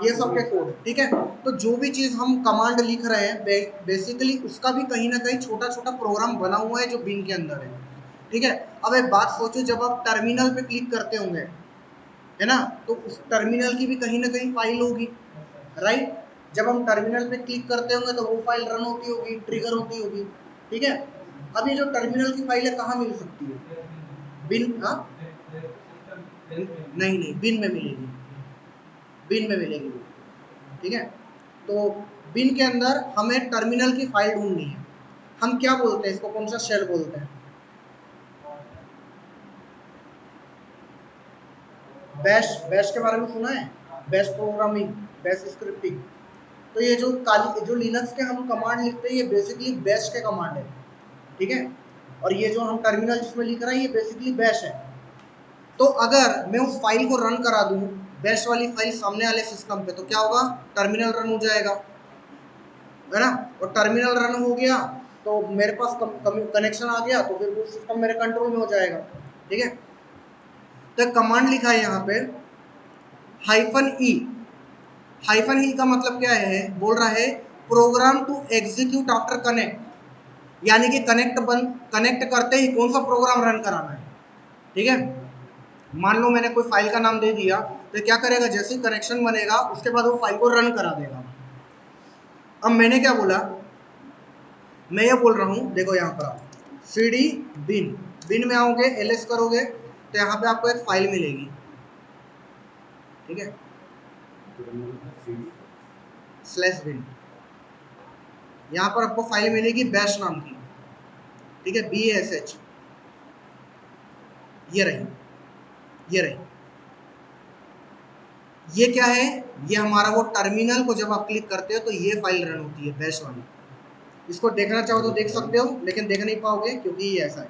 ये सब के कोड। ठीक है, तो जो भी चीज हम कमांड लिख रहे हैं बेसिकली उसका भी कहीं ना कहीं छोटा छोटा प्रोग्राम बना हुआ है जो बिन के अंदर है। ठीक है, अब एक बात सोचो, जब आप टर्मिनल पे क्लिक करते होंगे है ना, तो उस टर्मिनल की भी कहीं ना कहीं फाइल होगी, राइट। जब हम टर्मिनल पे क्लिक करते होंगे तो वो फाइल रन होती होगी, ट्रिगर होती होगी। ठीक है, अब ये जो टर्मिनल की फाइल है कहाँ मिल सकती है, बिन। हाँ नहीं नहीं बिन में मिलेगी, बिन में मिलेगी वो। ठीक है, तो बिन के अंदर हमें टर्मिनल की फाइल ढूंढनी है, हम क्या बोलते हैं इसको, कौन सा शेल बोलते हैं, बैश। बैश के बारे में सुना है, बैश प्रोग्रामिंग, बैश स्क्रिप्टिंग। तो ये जो काली जो लिनक्स के हम कमांड लिखते हैं ये बेसिकली बैश के कमांड है। ठीक है, और ये जो हम टर्मिनल जिसमें लिख रहे हैं ये बेसिकली बैश है। तो अगर मैं उस फाइल को रन करा दूं बैश वाली फाइल सामने वाले सिस्टम पे, तो क्या होगा, टर्मिनल रन हो जाएगा, है ना। और टर्मिनल रन हो गया तो मेरे पास कनेक्शन आ गया, तो फिर वो सिस्टम मेरे कंट्रोल में हो जाएगा। ठीक है, तो कमांड लिखा है यहाँ पे हाइफन ई। हाइफन ई का मतलब क्या है, बोल रहा है program to execute after connect, यानी कि कनेक्ट करते ही कौन सा प्रोग्राम रन कराना है। ठीक है, मान लो मैंने कोई फाइल का नाम दे दिया, तो क्या करेगा, जैसे ही कनेक्शन बनेगा उसके बाद वो फाइल को रन करा देगा। अब मैंने क्या बोला, मैं ये बोल रहा हूँ, देखो यहाँ पर cd bin, बिन में आओगे ls करोगे तो यहाँ पे आपको एक फाइल मिलेगी। ठीक है, /bin, यहाँ पर आपको फाइल मिलेगी बैश नाम की। ठीक है, BASH, ये रही, ये रही। ये क्या है, ये हमारा वो टर्मिनल को जब आप क्लिक करते हो तो ये फाइल रन होती है बैश वाली। इसको देखना चाहो तो देख सकते हो, लेकिन देख नहीं पाओगे क्योंकि ये ऐसा है।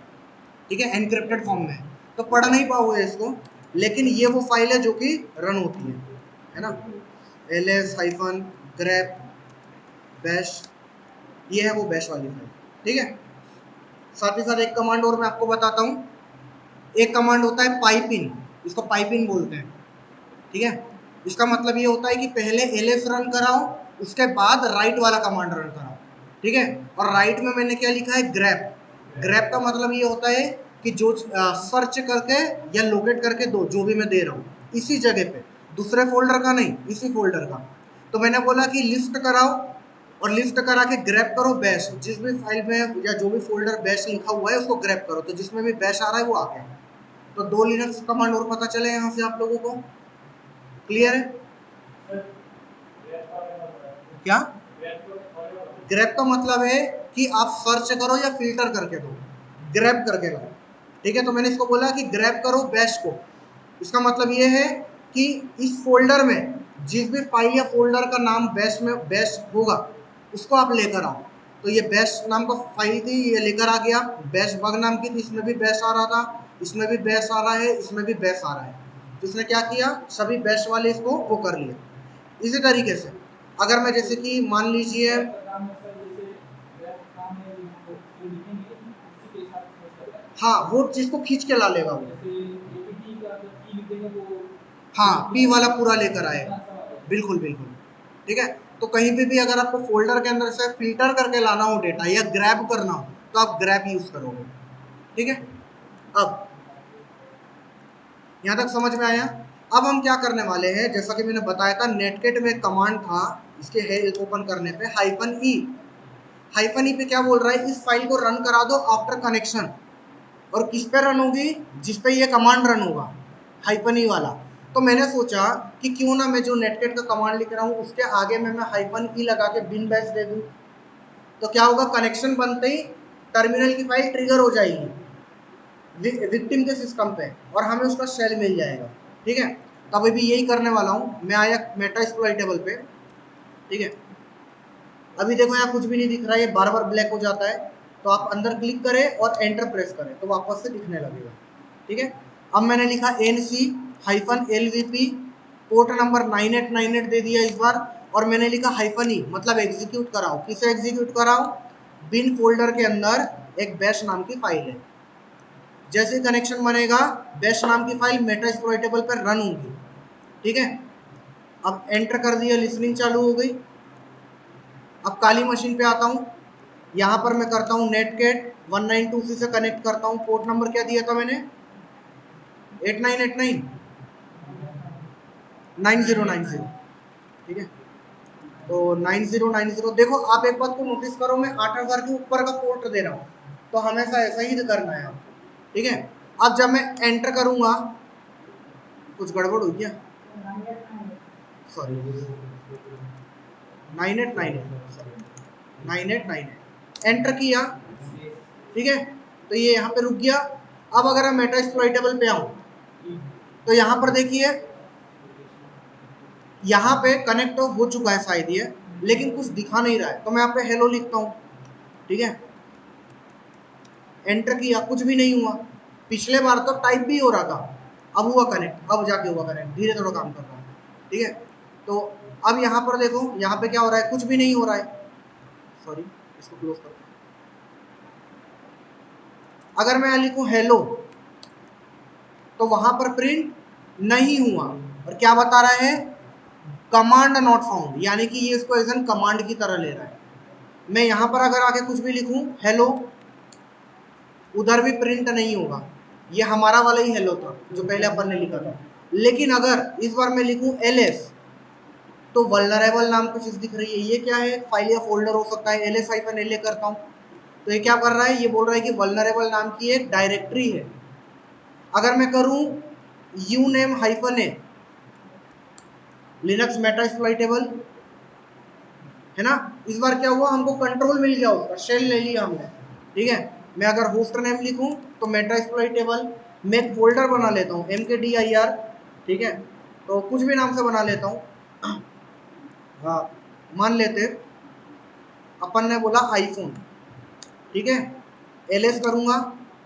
ठीक है, एनक्रिप्टेड फॉर्म में है, तो पढ़ नहीं पाओगे इसको, लेकिन ये वो फाइल है जो कि रन होती है ना। ls-grep बैश, ये है वो बैश वाली फाइल। ठीक है, साथ ही साथ एक कमांड और मैं आपको बताता हूँ। एक कमांड होता है पाइपिन, इसको पाइपिन बोलते हैं। ठीक है, इसका मतलब ये होता है कि पहले ls रन कराओ, उसके बाद राइट वाला कमांड रन कराओ। ठीक है, और राइट में मैंने क्या लिखा है, ग्रैप। ग्रैप का मतलब ये होता है कि जो सर्च करके या लोकेट करके दो, जो भी मैं दे रहा हूँ इसी जगह पे, दूसरे फोल्डर का नहीं, इसी फोल्डर का। तो मैंने बोला कि लिस्ट कराओ, और लिस्ट करा के ग्रैप करो बैश, जिस भी फाइल में या जो भी फोल्डर बैश लिखा हुआ है उसको ग्रैप करो, तो जिसमें भी बैश आ रहा है वो आ गया। तो 2 लिनक्स कमांड और पता चले यहाँ से आप लोगों को, क्लियर है क्या। ग्रैब का मतलब है कि आप सर्च करो या फिल्टर करके दो, ग्रैब करके लो। ठीक है, तो मैंने इसको बोला कि ग्रैब करो बैश को, इसका मतलब ये है कि इस फोल्डर में जिस भी फाइल या फोल्डर का नाम बैश में बैश होगा उसको आप लेकर आओ। तो ये बैश नाम का फाइल थी, ये लेकर आ गया। बैश बग नाम की थी, इसमें भी बैश आ रहा था, इसमें भी बैश आ रहा है, इसमें भी बैश आ रहा है। तो इसने क्या किया, सभी बैश वाले इसको वो कर लिए। इसी तरीके से अगर मैं जैसे कि मान लीजिए, हाँ वो जिसको खींच के ला लेगा वो, हाँ पी वाला पूरा लेकर आएगा, बिल्कुल बिल्कुल। ठीक है, तो कहीं पे भी अगर आपको फोल्डर के अंदर से फिल्टर करके लाना हो डेटा या ग्रैब करना हो तो आप ग्रैब यूज करोगे। ठीक है, अब यहाँ तक समझ में आया। अब हम क्या करने वाले हैं, जैसा कि मैंने बताया था नेटकेट में कमांड था, इसके हेल्प ओपन करने पे हाइफन ई। हाइफन ई पे क्या बोल रहा है, इस फाइल को रन करा दो आफ्टर कनेक्शन, और किस पे रन होगी, जिस पे ये कमांड रन होगा, हाइफन ई वाला। तो मैंने सोचा कि क्यों ना मैं जो नेटकेट का कमांड लिख रहा हूँ उसके आगे में मैं हाइफन ई लगा के बिन बैश दे दूँ। तो क्या होगा, कनेक्शन बनते ही टर्मिनल की फाइल ट्रिगर हो जाएगी विक्टिम के सिस्टम पे, और हमें उसका शेल मिल जाएगा। ठीक है, तो अभी भी यही करने वाला हूँ। मैं आया मेटा एक्सप्लॉइटेबल पे। ठीक है, अभी देखो यहाँ कुछ भी नहीं दिख रहा है, ये बार बार ब्लैक हो जाता है। तो आप अंदर क्लिक करें और एंटर प्रेस करें तो वापस से दिखने लगेगा। ठीक है, अब मैंने लिखा NC-LVP, पोर्ट नंबर 9898 दे दिया इस बार, और मैंने लिखा हाइफन ई, मतलब एग्जीक्यूट कराओ। किसे एग्जीक्यूट कराओ, बिन फोल्डर के अंदर एक बैश नाम की फाइल है। जैसे कनेक्शन बनेगा बैश नाम की फाइल मेटा एक्सप्लॉइटेबल पर रन होगी। ठीक है, अब एंटर कर दिया, लिसनिंग चालू हो गई। अब काली मशीन पे आता हूँ, यहाँ पर मैं करता हूँ नेटकेट 192C से कनेक्ट करता हूँ। पोर्ट नंबर क्या दिया था मैंने, 8989 9090। ठीक है, तो 9090। देखो आप एक बात को नोटिस करो, मैं 8000 के ऊपर का पोर्ट दे रहा हूँ, तो हमेशा ऐसा ही करना है आपको। ठीक है, अब जब मैं एंटर करूँगा, कुछ गड़बड़ हुई क्या, सॉरी 9898 एंटर किया। ठीक है, तो ये यहाँ पे रुक गया। अब अगर मैं मेटा एक्सप्लॉइटेबल पे आऊँ तो यहाँ पर देखिए, यहाँ पे कनेक्ट हो चुका है शायद ये, लेकिन कुछ दिखा नहीं रहा है, तो मैं यहाँ पे हेलो लिखता हूँ। ठीक है, एंटर किया, कुछ भी नहीं हुआ। पिछले बार तो टाइप भी हो रहा था, अब हुआ कनेक्ट, अब जाके हुआ कनेक्ट, धीरे थोड़ा काम कर रहा है। ठीक है, तो अब यहाँ पर देखो, यहाँ पे क्या हो रहा है, कुछ भी नहीं हो रहा है। सॉरी, इसको क्लोज करते हैं। अगर मैं लिखूं हेलो, तो वहां पर प्रिंट नहीं हुआ, और क्या बता रहा है, कमांड नॉट फाउंड, यानी कि ये इसको एज एन कमांड की तरह ले रहा है। मैं यहां पर अगर आगे कुछ भी लिखूं हेलो, उधर भी प्रिंट नहीं होगा, ये हमारा वाला ही हेलो था जो पहले अपन ने लिखा था। लेकिन अगर इस बार मैं लिखूं ls, तो वल्नरेबल नाम की चीज दिख रही है। ये क्या है, फाइल या फोल्डर हो सकता है। ls-la करता हूं, तो ये क्या कर रहा है, ये बोल रहा है कि वल्नरेबल नाम की एक डायरेक्टरी है। अगर मैं करूं uname -a, Linux Meta exploitable, है ना, इस बार क्या हुआ, हमको कंट्रोल मिल गया, उसका शेल ले लिया हमने। ठीक है, मैं अगर होस्ट नेम लिखूं तो मेटा एक्सप्लॉइटेबल, मैं एक फोल्डर बना लेता हूं mkdir, ठीक है, तो कुछ भी नाम से बना लेता हूं। हाँ, मान लेते अपन ने बोला आईफोन, ठीक है, ls करूंगा।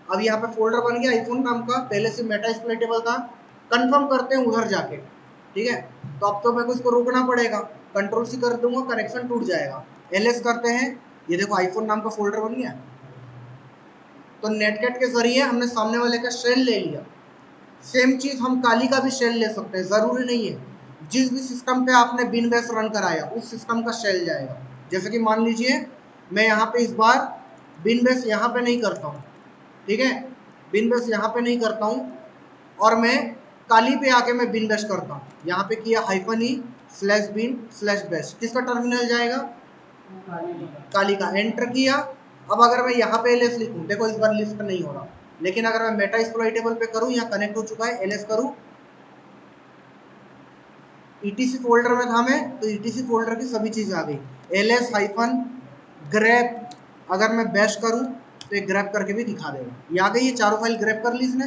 अब यहाँ पे फोल्डर बन गया आईफोन नाम का, पहले से मेटा एक्सप्लॉइटेबल था। कंफर्म करते हैं उधर जाके, ठीक है, तो अब तो मेरे को इसको रोकना पड़ेगा, कंट्रोल सी कर दूंगा, कनेक्शन टूट जाएगा। ls करते हैं, ये देखो आईफोन नाम का फोल्डर बन गया। तो नेटकैट के जरिए हमने सामने वाले का शेल ले लिया। सेम चीज हम काली का भी शेल ले सकते हैं, जरूरी नहीं है जिस भी सिस्टम पे आपने बिन बेस रन कराया उस सिस्टम का शेल जाएगा। जैसे कि मान लीजिए मैं यहाँ पे इस बार बिन बेस यहाँ पे नहीं करता हूँ, ठीक है, बिन बेस यहाँ पे नहीं करता हूँ, और मैं काली पे आके मैं बिन बेस करता हूँ। यहाँ पे किया -e/bin/bash, किसका टर्मिनल जाएगा, काली का। एंटर किया। अब अगर मैं यहाँ पे ls लिखूं, देखो इस बार लिस्ट नहीं हो रहा, लेकिन अगर मैं मेटा एक्सप्लॉइटेबल पे करूं, यहाँ कनेक्ट हो चुका है, ls करूं, etc फोल्डर में था मैं, तो etc फोल्डर की सभी चीज आ गई। ls-grep, अगर मैं बैश करूं तो ये ग्रैप करके भी दिखा देगा, ये आ गई, ये चारों फाइल ग्रैप कर ली इसने।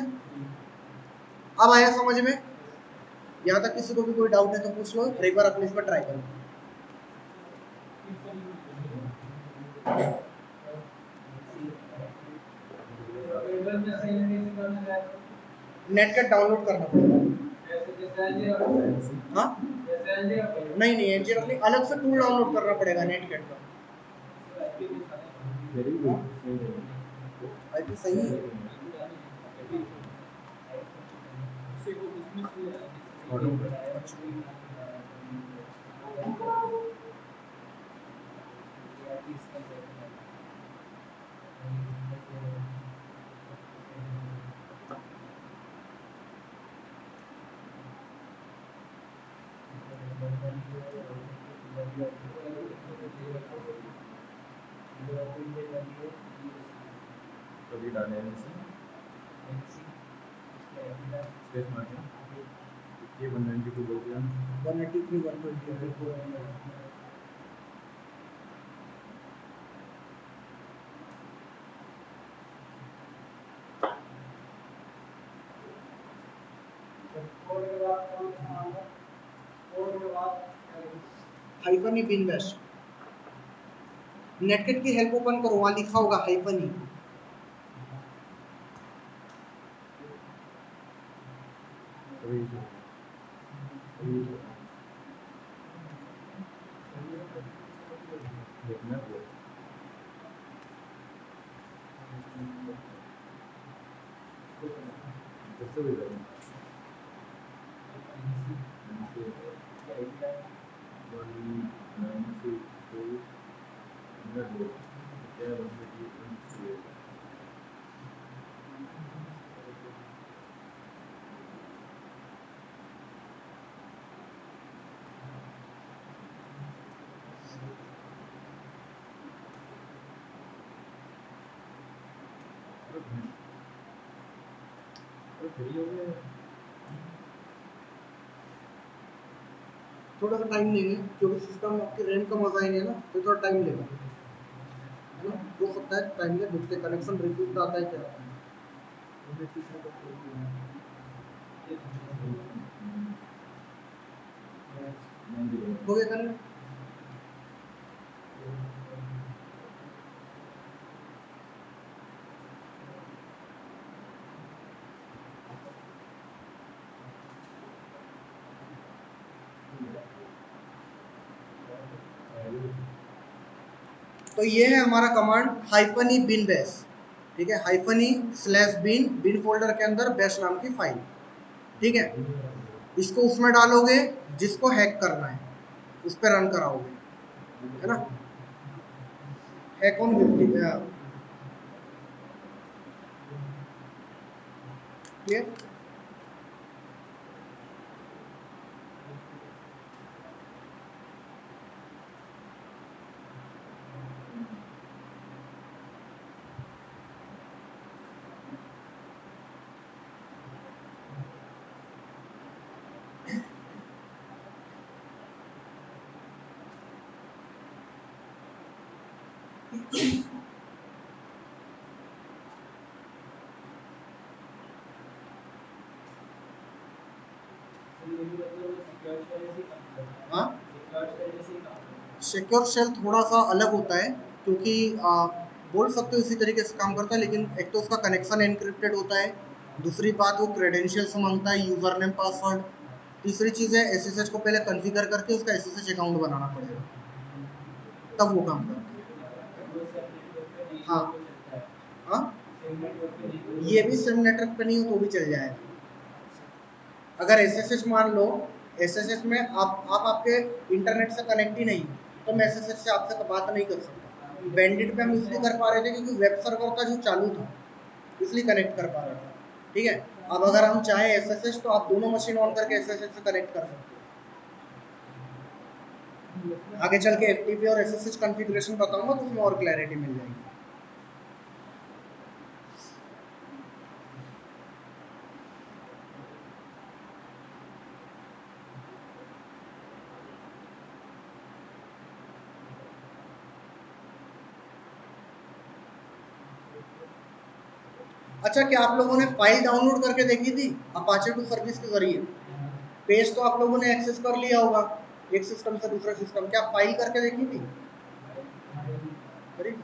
अब आया समझ में, यहाँ तक किसी को भी कोई डाउट है तो पूछ लो, एक बार अपने इस पर ट्राई करो। ट्रेलर में सही नहीं करना है तो नेटकैट डाउनलोड करना पड़ेगा। जैसे जैसे एलजी हाँ, जैसे एलजी नहीं नहीं, एनजी अपनी अलग से टूल डाउनलोड करना पड़ेगा नेटकैट का। वेरी हाँ, गुड। आईपी सही है। उसे को उसमें से अच्छा, कभी डाले हैं स्पेस मार्जिन ये 192 बोल दिया 183 120 कोड के बाद कौन सा आएगा कोड के बाद हाइफन ई बिन बैश। नेटकैट की हेल्प ओपन करो, वहां लिखा होगा हाइफन ई। कभी देखना है कैसे भी करें थोड़ा सा टाइम लेंगे क्योंकि सिस्टम आपके रैम का मजा आएंगे ना, तो थोड़ा टाइम लेगा, है ना, हो सकता है टाइम ले, देखते कनेक्शन रिफ्यूज आता है क्या आता है। हो गया कनेक्ट। तो ये है हमारा command hyphen E bin bash, ठीक है, hyphen E slash bin, bin folder के अंदर बैश नाम की फाइल, ठीक है। इसको उसमें डालोगे जिसको हैक करना है, उस पर रन कराओगे, है ना। Hack on 50, clear. हाँ, सिक्योर शेल थोड़ा सा अलग होता है, क्योंकि बोल सकते हो इसी तरीके से काम करता है, लेकिन एक तो उसका कनेक्शन एनक्रिप्टेड होता है, दूसरी बात वो क्रेडेंशियल्स मांगता है, यूजर नेम पासवर्ड, तीसरी चीज़ है एसएसएच को पहले कॉन्फ़िगर करके उसका एसएसएच अकाउंट बनाना पड़ेगा, तब वो काम करता है। हाँ हाँ, ये भी सेम नेटवर्क पे नहीं हो तो भी चल जाएगा। अगर एसएसएच मान लो, एसएसएच में आप आपके इंटरनेट से कनेक्ट ही नहीं, तो मैं एसएसएच से आपसे बात नहीं कर सकता। बैंडिट पे हम इसलिए कर पा रहे थे क्योंकि वेब सर्वर का जो चालू था, इसलिए कनेक्ट कर पा रहे थे, ठीक है। अब अगर हम चाहें एसएसएच, तो आप दोनों मशीन ऑन करके एसएसएच से कनेक्ट कर सकते हो। आगे चल के एफटीपी और एसएसएच कॉन्फ़िगरेशन बताऊंगा तो उसमें और क्लैरिटी मिल जाएगी। अच्छा, क्या आप लोगों ने फाइल डाउनलोड करके देखी थी अपाचे 2 सर्विस के जरिए? पेज तो आप लोगों ने एक्सेस कर लिया होगा एक सिस्टम से दूसरे सिस्टम, क्या फाइल करके देखी थी? करी थी?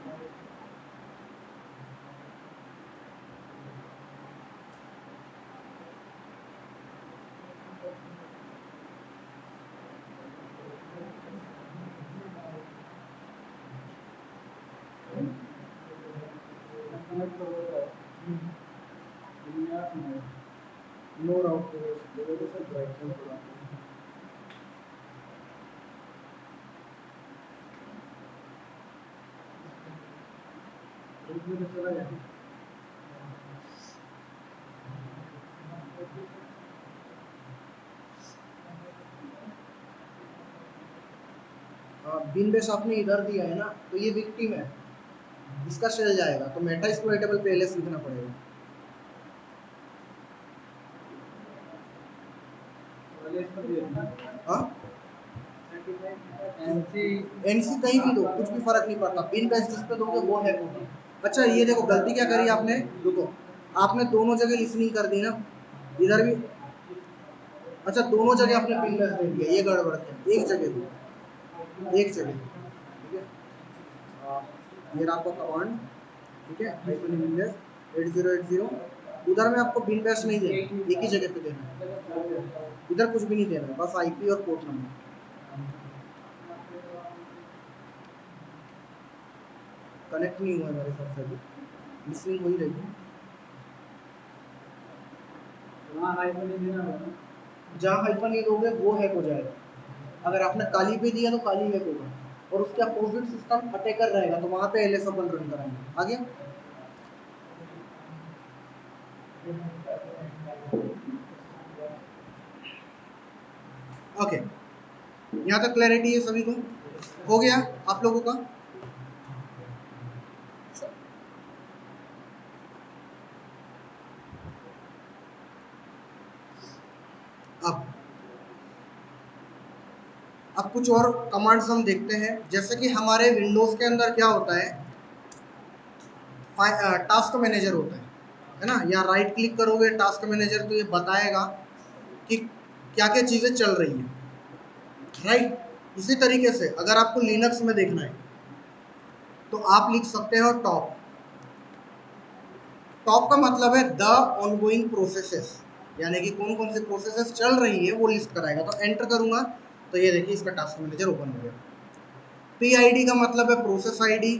नो राउट बिन बेस आपने इधर दिया है ना, तो ये विक्टिम है, इसका शेल जाएगा, तो मेटा एक्सप्लॉइटेबल पहले सीखना पड़ेगा। हाँ, एनसी कहीं भी दो, कुछ भी फर्क नहीं पड़ता, बिन बेस जिस पे दोगे वो है होगा। अच्छा, ये देखो गलती क्या करी आपने, रुको, आपने दोनों जगह लिसनिंग कर दी ना, इधर भी। अच्छा, दोनों जगह आपने बिन बेस दे दिया, ये गड़बड़ है, एक जगह दो, एक जगह, ठीक है। ये रहा आपका कमांड, ठीक है, हाइफन इमेज 8080, उधर में आपको बिन बैश नहीं देना, एक ही जगह पे देना है, इधर कुछ भी नहीं देना है, बस आईपी और पोर्ट नंबर। कनेक्ट नहीं हुआ मेरे हिसाब से अभी, लिसनिंग हो ही रही है। जहाँ हाइफन ये दोगे वो हैक हो जाएगा, अगर आपने काली पे दिया तो काली हैक होगा, और उसके अपोजिट सिस्टम अटैकर रहेगा, तो वहाँ पे एलएस अपन रन कराएंगे। आ गया? ओके, यहाँ तक क्लैरिटी है सभी को? हो गया आप लोगों का? अब कुछ और कमांड्स हम देखते हैं, जैसे कि हमारे विंडोज के अंदर क्या होता है, टास्क मैनेजर होता है ना। या राइट क्लिक करोगे टास्क मैनेजर, तो ये बताएगा कि क्या क्या चीज़ें चल रही हैं, राइट। इसी तरीके से अगर आपको लिनक्स में देखना है, तो आप लिख सकते हो टॉप। टॉप का मतलब है द ऑनगोइंग प्रोसेसेस, यानी कि कौन कौन सी प्रोसेसेस चल रही है वो लिस्ट कराएगा। तो एंटर करूंगा तो ये देखिए इसका टास्क मैनेजर ओपन हो गया। PID का मतलब है प्रोसेस आईडी।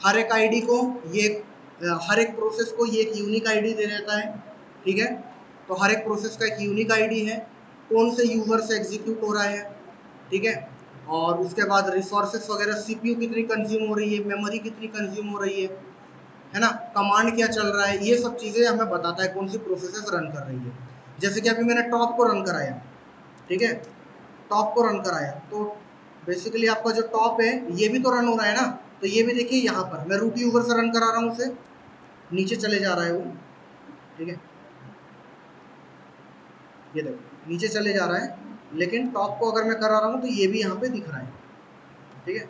हर एक आईडी को ये हर एक प्रोसेस को ये एक यूनिक आईडी दे देता है, ठीक है। तो हर एक प्रोसेस का एक यूनिक आईडी है, कौन से यूजर से एग्जीक्यूट हो रहा है, ठीक है। और उसके बाद रिसोर्सेस वगैरह, सीपीयू कितनी कंज्यूम हो रही है, मेमोरी कितनी कंज्यूम हो रही है ना, कमांड क्या चल रहा है, ये सब चीज़ें हमें बताता है कौन सी प्रोसेसेस रन कर रही है। जैसे कि अभी मैंने टॉप को रन कराया, ठीक है, टॉप को रन कराया, तो बेसिकली आपका जो टॉप है ये भी तो रन हो रहा है ना। तो ये भी देखिए यहाँ पर मैं रूट यूजर से रन करा रहा हूँ उसे, नीचे चले जा रहा है वो, ठीक है, ये देखो नीचे चले जा रहा है, लेकिन टॉप को अगर मैं करा रहा हूँ तो ये भी यहाँ पे दिख रहा है, ठीक है।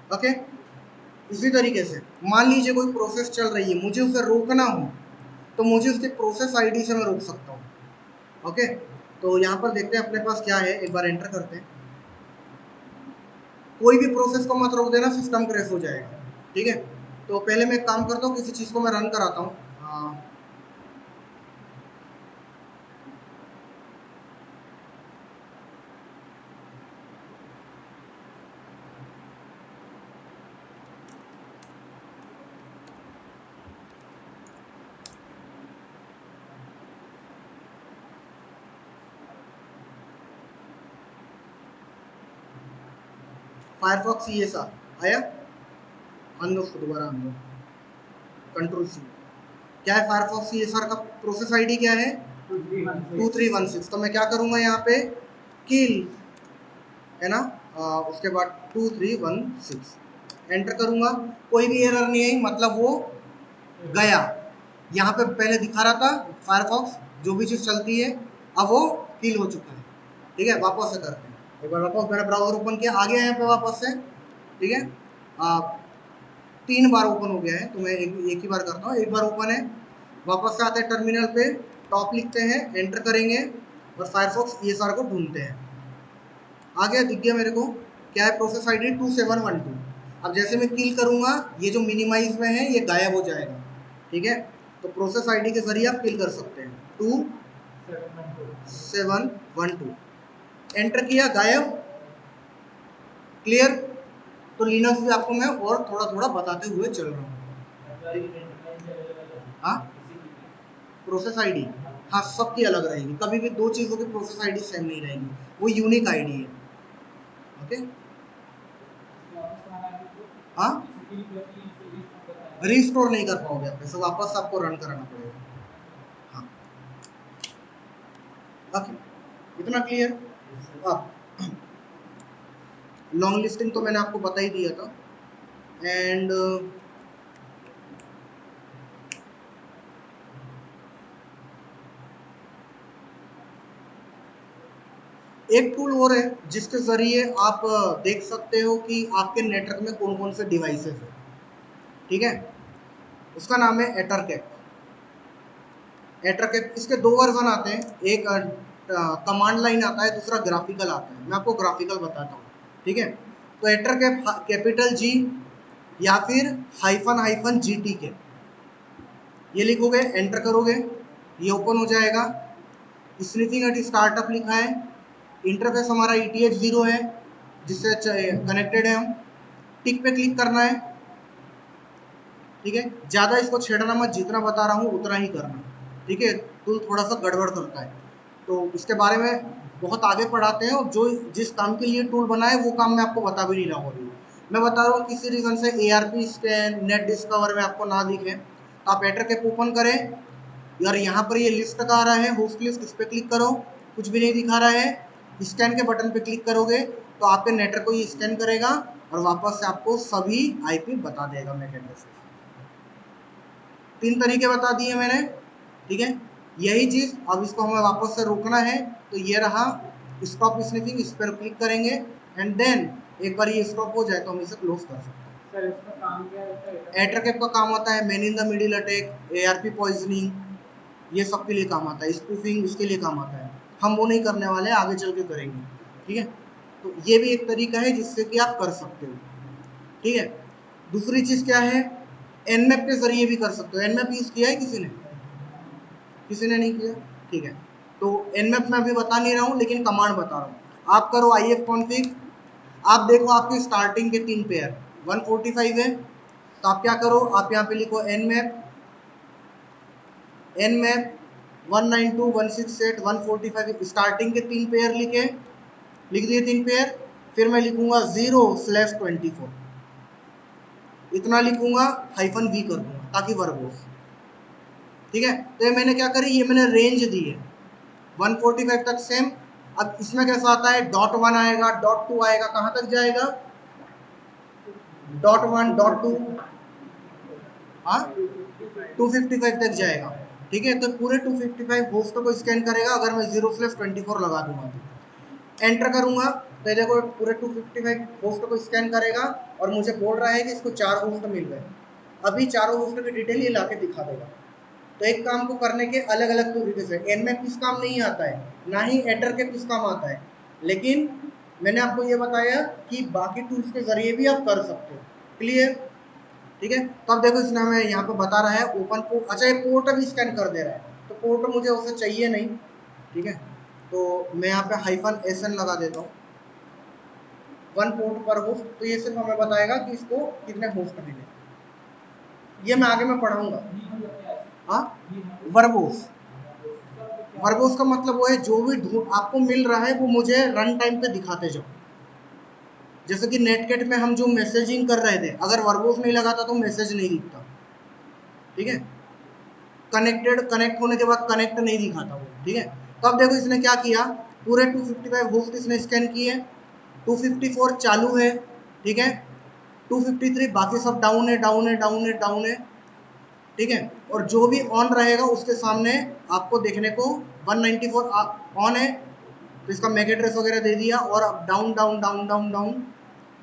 ओके, इसी तरीके से मान लीजिए कोई प्रोसेस चल रही है, मुझे उसे रोकना हो तो मुझे उसके प्रोसेस आईडी से मैं रोक सकता हूँ। ओके, तो यहाँ पर देखते हैं अपने पास क्या है, एक बार एंटर करते हैं। कोई भी प्रोसेस को मत रोक देना, सिस्टम क्रैश हो जाएगा, ठीक है। तो पहले मैं एक काम करता हूँ, किसी चीज़ को मैं रन कराता हूँ। फायरफॉक्स ESR आया, आन लो उसको, दोबारा आन लो, कंट्रोल C। क्या है फायरफॉक्स ESR का प्रोसेस आईडी क्या है, 2316। तो मैं क्या करूँगा यहाँ पे, किल, है ना, उसके बाद 2316 एंटर करूँगा, कोई भी एरर नहीं आई, मतलब वो गया। यहाँ पे पहले दिखा रहा था फायरफॉक्स जो भी चीज़ चलती है, अब वो किल हो चुका है, ठीक है। वापस से करते हैं, एक बार वापस मैंने ब्राउजर ओपन किया, आ गया यहाँ पे वापस से, ठीक है। 3 बार ओपन हो गया है, तो मैं एक ही बार करता हूँ, एक बार ओपन है, वापस से आते हैं टर्मिनल पे, टॉप लिखते हैं, एंटर करेंगे और फायरफॉक्स ESR को ढूंढते हैं। आ गया, दिख गया मेरे को, क्या है, प्रोसेस आईडी 2712। अब जैसे मैं किल करूँगा, ये जो मिनिमाइज में है ये गायब हो जाएगा, ठीक है। तो प्रोसेस आईडी के जरिए आप किल कर सकते हैं, 2712 एंटर किया, गायब, क्लियर। तो लिनक्स भी आपको मैं और थोड़ा थोड़ा बताते हुए चल रहा हूँ। हाँ, प्रोसेस आईडी, हाँ सबकी अलग रहेगी, कभी भी दो चीज़ों की प्रोसेस आईडी सेम नहीं रहेगी, वो यूनिक आईडी है। ओके, हाँ, रिस्टोर नहीं कर पाओगे आप, ऐसे वापस आपको रन कराना पड़ेगा। हाँ, ओके, इतना क्लियर। अब लॉन्ग लिस्टिंग तो मैंने आपको बता ही दिया था, एंड एक टूल और है जिसके ज़रिए आप देख सकते हो कि आपके नेटवर्क में कौन कौन से डिवाइसेस हैं, ठीक है। उसका नाम है एटरकैप। एटरकैप, इसके दो वर्जन आते हैं, एक कमांड लाइन आता है, दूसरा ग्राफिकल आता है। मैं आपको ग्राफिकल बताता हूँ, ठीक है। तो एटरकैप कैपिटल G या फिर -GTK, ये लिखोगे, एंटर करोगे, ये ओपन हो जाएगा। स्निफिंग एट स्टार्टअप लिखा है, इंटरफेस हमारा ETH0 है जिससे कनेक्टेड है हम, टिक पे क्लिक करना है, ठीक है। ज़्यादा इसको छेड़ना मत, जितना बता रहा हूँ उतना ही करना, ठीक है। टूल थोड़ा सा गड़बड़ करता है, तो इसके बारे में बहुत आगे पढ़ाते हैं, और जो जिस काम के लिए टूल बना है वो काम मैं आपको बता भी नहीं रहा हूँ अभी। मैं बता रहा हूँ किसी रीज़न से ARP स्कैन, नेट डिस्कवर में आपको ना दिखे, तो आप एटरकैप ओपन करें, यार यहाँ पर ये लिस्ट का आ रहा है, होस्ट लिस्ट, इस पर क्लिक करो, कुछ भी नहीं दिखा रहा है, स्कैन के बटन पे क्लिक करोगे तो आपके नेटवर्क को ये स्कैन करेगा और वापस से आपको सभी IP बता देगा मैक एड्रेस। 3 तरीके बता दिए मैंने, ठीक है। यही चीज़ अब इसको हमें वापस से रोकना है, तो ये रहा स्टॉप स्निफिंग, इस पर क्लिक करेंगे, एंड देन एक बार ये स्टॉप हो जाए तो हम इसे क्लोज कर सकते हैं। सर इसका काम क्या रहता है? एटरकैप का काम होता है man in the middle attack, ARP poisoning, ये सब के लिए काम आता है, स्पूफिंग उसके लिए काम आता है। हम वो नहीं करने वाले, आगे चल के करेंगे, ठीक है। तो ये भी एक तरीका है जिससे कि आप कर सकते हो, ठीक है। दूसरी चीज़ क्या है, Nmap के जरिए भी कर सकते हो। Nmap यूज़ किया है किसी ने, किसी ने नहीं किया, ठीक है। तो Nmap मैं अभी बता नहीं रहा हूँ, लेकिन कमांड बता रहा हूँ। आप करो ifconfig आप देखो आपकी स्टार्टिंग के 3 पेयर 145 है, तो आप क्या करो, आप यहाँ पे लिखो एन मैप 192.168 145 स्टार्टिंग के 3 पेयर लिख दिए 3 पेयर। फिर मैं लिखूंगा 0/24 इतना लिखूंगा, हाइफन वी कर दूंगा ताकि वर्बोस। ठीक है, तो ये मैंने क्या करी, ये मैंने रेंज दी है 145 तक सेम। अब इसमें कैसा आता है, .1 आएगा, .2 आएगा, कहां तक जाएगा, .1 .2, हाँ 255 तक जाएगा। ठीक है, तो पूरे 255 होस्ट को स्कैन करेगा अगर मैं 0/24 लगा दूंगा तो एंटर करूंगा, तो ये देखो पूरे 255 होस्ट को स्कैन करेगा और मुझे बोल रहा है कि इसको 4 होस्ट मिल गए। अभी चारों होस्ट की डिटेल ये लाके दिखा देगा। तो एक काम को करने के अलग अलग तरीके से, एन में कुछ काम नहीं आता है, ना ही एडर के कुछ काम आता है, लेकिन मैंने आपको ये बताया कि बाकी टूल्स के जरिए भी आप कर सकते हो। क्लियर? ठीक है, तो अब देखो इसने हमें यहाँ पे बता रहा है ओपन पोर्ट, अच्छा ये पोर्ट भी स्कैन कर दे रहा है, तो पोर्ट मुझे उसे चाहिए नहीं। ठीक है, तो मैं यहाँ पे -SN लगा देता हूँ, 1 पोर्ट पर होस्ट, तो ये सिर्फ हमें बताएगा कि इसको कितने होस्ट मिले। ये मैं आगे में पढ़ाऊंगा। हाँ, वर्बोस, वर्बोस का मतलब वो है जो भी आपको मिल रहा है वो मुझे रन टाइम पे दिखाते जाओ। जैसे कि नेटकेट में हम जो मैसेजिंग कर रहे थे, अगर वर्बोस नहीं लगाता तो मैसेज नहीं दिखता। ठीक है, कनेक्ट होने के बाद कनेक्ट नहीं दिखाता वो। ठीक है, तो अब देखो इसने क्या किया, पूरे 255 होस्ट इसने स्कैन किए, 254 चालू है। ठीक है, 253 बाकी सब डाउन है, डाउन है, डाउन है, डाउन है। ठीक है, और जो भी ऑन रहेगा उसके सामने आपको देखने को 194 ऑन है, तो इसका मैक एड्रेस वगैरह दे दिया, और अब down down down down down.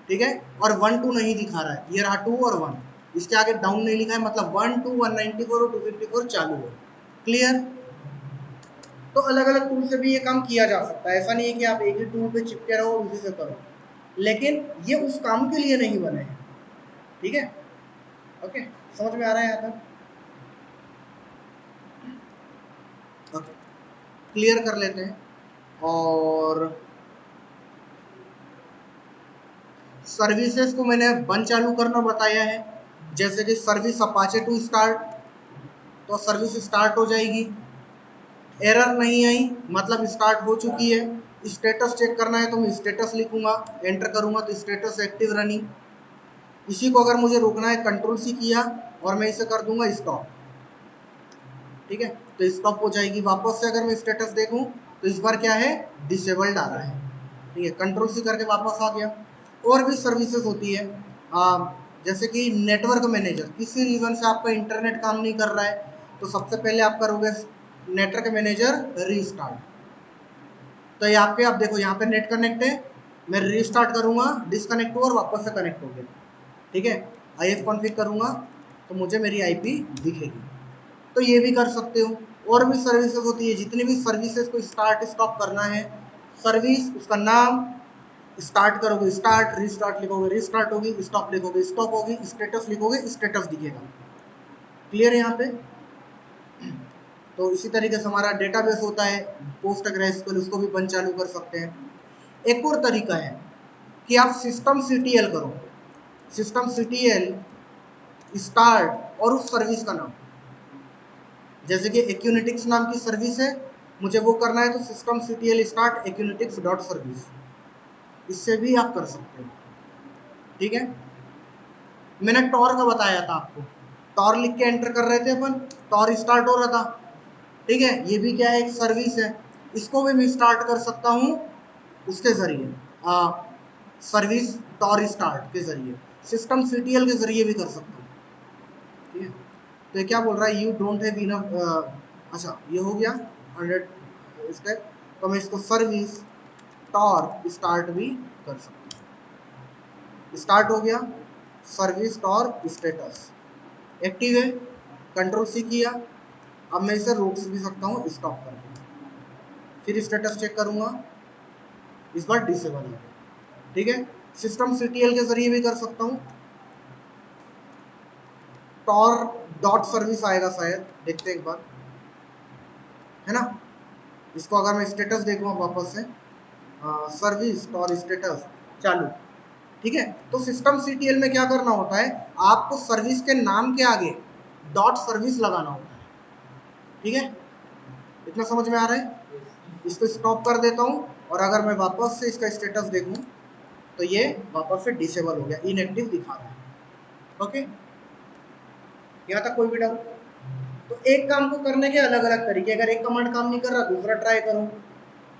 ठीक है, और 1 2 नहीं दिखा रहा है, ये रहा 2 और 1, इसके आगे डाउन नहीं लिखा है, मतलब 1 2 194 और 254 चालू है। क्लियर? तो अलग अलग टूल से भी ये काम किया जा सकता है, ऐसा नहीं है कि आप एक ही टूल पे चिपके रहो और उसी से करो, लेकिन ये उस काम के लिए नहीं बने हैं। ठीक है, ओके, समझ में आ रहा है यहाँ तक? ओके, क्लियर कर लेते हैं। और सर्विसेज को मैंने बंद चालू करना बताया है, जैसे कि सर्विस अपाचे टू स्टार्ट, तो सर्विस स्टार्ट हो जाएगी, एरर नहीं आई मतलब स्टार्ट हो चुकी है। स्टेटस चेक करना है तो मैं स्टेटस लिखूंगा, एंटर करूंगा तो स्टेटस एक्टिव रनिंग। इसी को अगर मुझे रोकना है कंट्रोल सी किया और मैं इसे कर दूंगा स्टॉप। ठीक है, तो स्टॉप हो जाएगी। वापस से अगर मैं स्टेटस देखूं तो इस बार क्या है, डिसेबल्ड आ रहा है। ठीक है, कंट्रोल सी करके वापस आ गया। और भी सर्विसेज होती है, जैसे कि नेटवर्क मैनेजर, किसी रीजन से आपका इंटरनेट काम नहीं कर रहा है, तो सबसे पहले आप करोगे नेटवर्क मैनेजर रीस्टार्ट। तो ये आपके, आप देखो यहाँ पे नेट कनेक्ट है, मैं रीस्टार्ट करूंगा, डिसकनेक्ट हुआ और वापस से कनेक्ट हो गया। ठीक है, IF कॉन्फ़िग करूंगा तो मुझे मेरी IP दिखेगी। तो ये भी कर सकते हो। और भी सर्विसेज होती है, जितनी भी सर्विसेज को स्टार्ट स्टॉप करना है, सर्विस उसका नाम, स्टार्ट करोगे स्टार्ट, रीस्टार्ट लिखोगे रीस्टार्ट होगी, स्टॉप लिखोगे स्टॉप होगी, स्टेटस लिखोगे स्टेटस दिखेगा। क्लियर है यहाँ पे? तो इसी तरीके से हमारा डेटाबेस होता है पोस्टग्रेसक्यूएल, उसको भी बंद चालू कर सकते हैं। एक और तरीका है कि आप सिस्टम CTL करो, सिस्टम CTL स्टार्ट और उस सर्विस का नाम, जैसे कि एक्यूनेटिक्स नाम की सर्विस है, मुझे वो करना है तो system CTL start Acunetix dot service, इससे भी आप कर सकते हो। ठीक है, मैंने टॉर का बताया था आपको, टॉर लिख के एंटर कर रहे थे अपन, टॉर स्टार्ट हो रहा था। ठीक है, ये भी क्या है, एक सर्विस है, इसको भी मैं स्टार्ट कर सकता हूँ उसके जरिए, सर्विस टॉर स्टार्ट के जरिए, सिस्टम CTL के जरिए भी कर सकता हूँ। ठीक है, तो ये क्या बोल रहा है, यू डोंट हैव इनफ, अच्छा ये हो गया 100 स्टेप, तो मैं इसको सर्विस टॉर स्टार्ट भी कर सकता हूँ। स्टार्ट हो गया, सर्विस टॉर स्टेटस एक्टिव है, कंट्रोल C किया, अब मैं इसे रोक भी सकता हूँ स्टॉप करके, फिर स्टेटस चेक करूंगा, इस बार डिसेबल है। ठीक है, सिस्टम CTL के जरिए भी कर सकता हूँ, टॉर डॉट सर्विस आएगा शायद, देखते हैं एक बार, है ना। इसको अगर मैं स्टेटस देखूँ वापस से, सर्विस टॉर स्टेटस चालू, ठीक है। तो systemctl में क्या करना होता है, आपको सर्विस के नाम के आगे डॉट सर्विस लगाना होता है। ठीक है, इतना समझ में आ रहा है? इसको स्टॉप कर देता हूं, और अगर मैं वापस से इसका स्टेटस देखूं तो ये वापस से डिसेबल हो गया, इनएक्टिव दिखा रहा है। ओके, यहाँ तक कोई भी डाउट? तो एक काम को करने के अलग अलग तरीके, अगर एक कमांड काम नहीं कर रहा दूसरा ट्राई करो।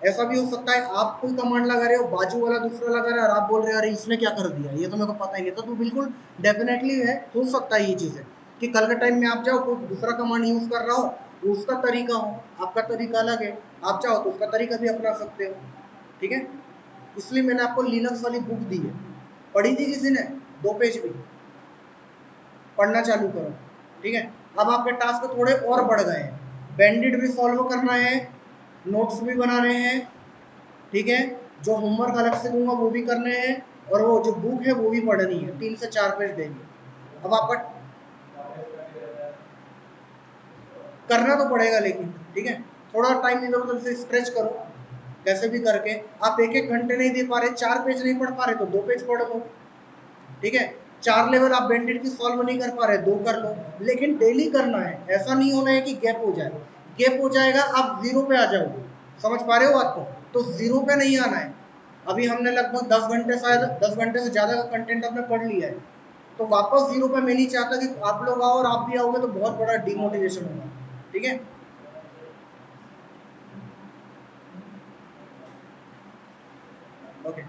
ऐसा भी हो सकता है आप कोई कमांड लगा रहे हो, बाजू वाला दूसरा लगा रहा है, और आप बोल रहे हो अरे इसने क्या कर दिया, ये तो मेरे को पता ही नहीं था। तो बिल्कुल डेफिनेटली है, हो सकता है ये चीज़ें कि कल के टाइम में आप जाओ कोई दूसरा कमांड यूज़ कर रहा हो, वो उसका तरीका हो, आपका तरीका अलग है, आप चाहो तो उसका तरीका भी अपना सकते हो। ठीक है, इसलिए मैंने आपको लिनक्स वाली बुक दी है, पढ़ी थी किसी ने? 2 पेज भी पढ़ना चालू करो। ठीक है, अब आपके टास्क थोड़े और बढ़ गए हैं, बैंडिट भी सॉल्व करना है, नोट्स भी बनाने हैं। ठीक है, जो होमवर्क अलग से दूंगा वो भी करने हैं, और वो जो बुक है वो भी पढ़नी है, 3 से 4 पेज डेली। अब आपका करना तो पड़ेगा लेकिन, ठीक है, थोड़ा टाइम इधर उधर से स्ट्रेच करो, कैसे भी करके। आप 1-1 घंटे नहीं दे पा रहे, 4 पेज नहीं पढ़ पा रहे तो 2 पेज पढ़ लो। ठीक है, 4 लेवल आप बैंडेड की सॉल्व नहीं कर पा रहे, 2 कर लो, लेकिन डेली करना है। ऐसा नहीं होना है कि गैप हो जाए, गैप हो जाएगा आप 0 पे आ जाओगे। समझ पा रहे हो बात को? तो 0 पे नहीं आना है। अभी हमने लगभग 10 घंटे, शायद 10 घंटे से ज़्यादा का कंटेंट हमने पढ़ लिया है, तो वापस 0 पे मैं नहीं चाहता कि आप लोग आओ और आप भी आओगे तो बहुत बड़ा डिमोटिवेशन होगा। ठीक है, ओके,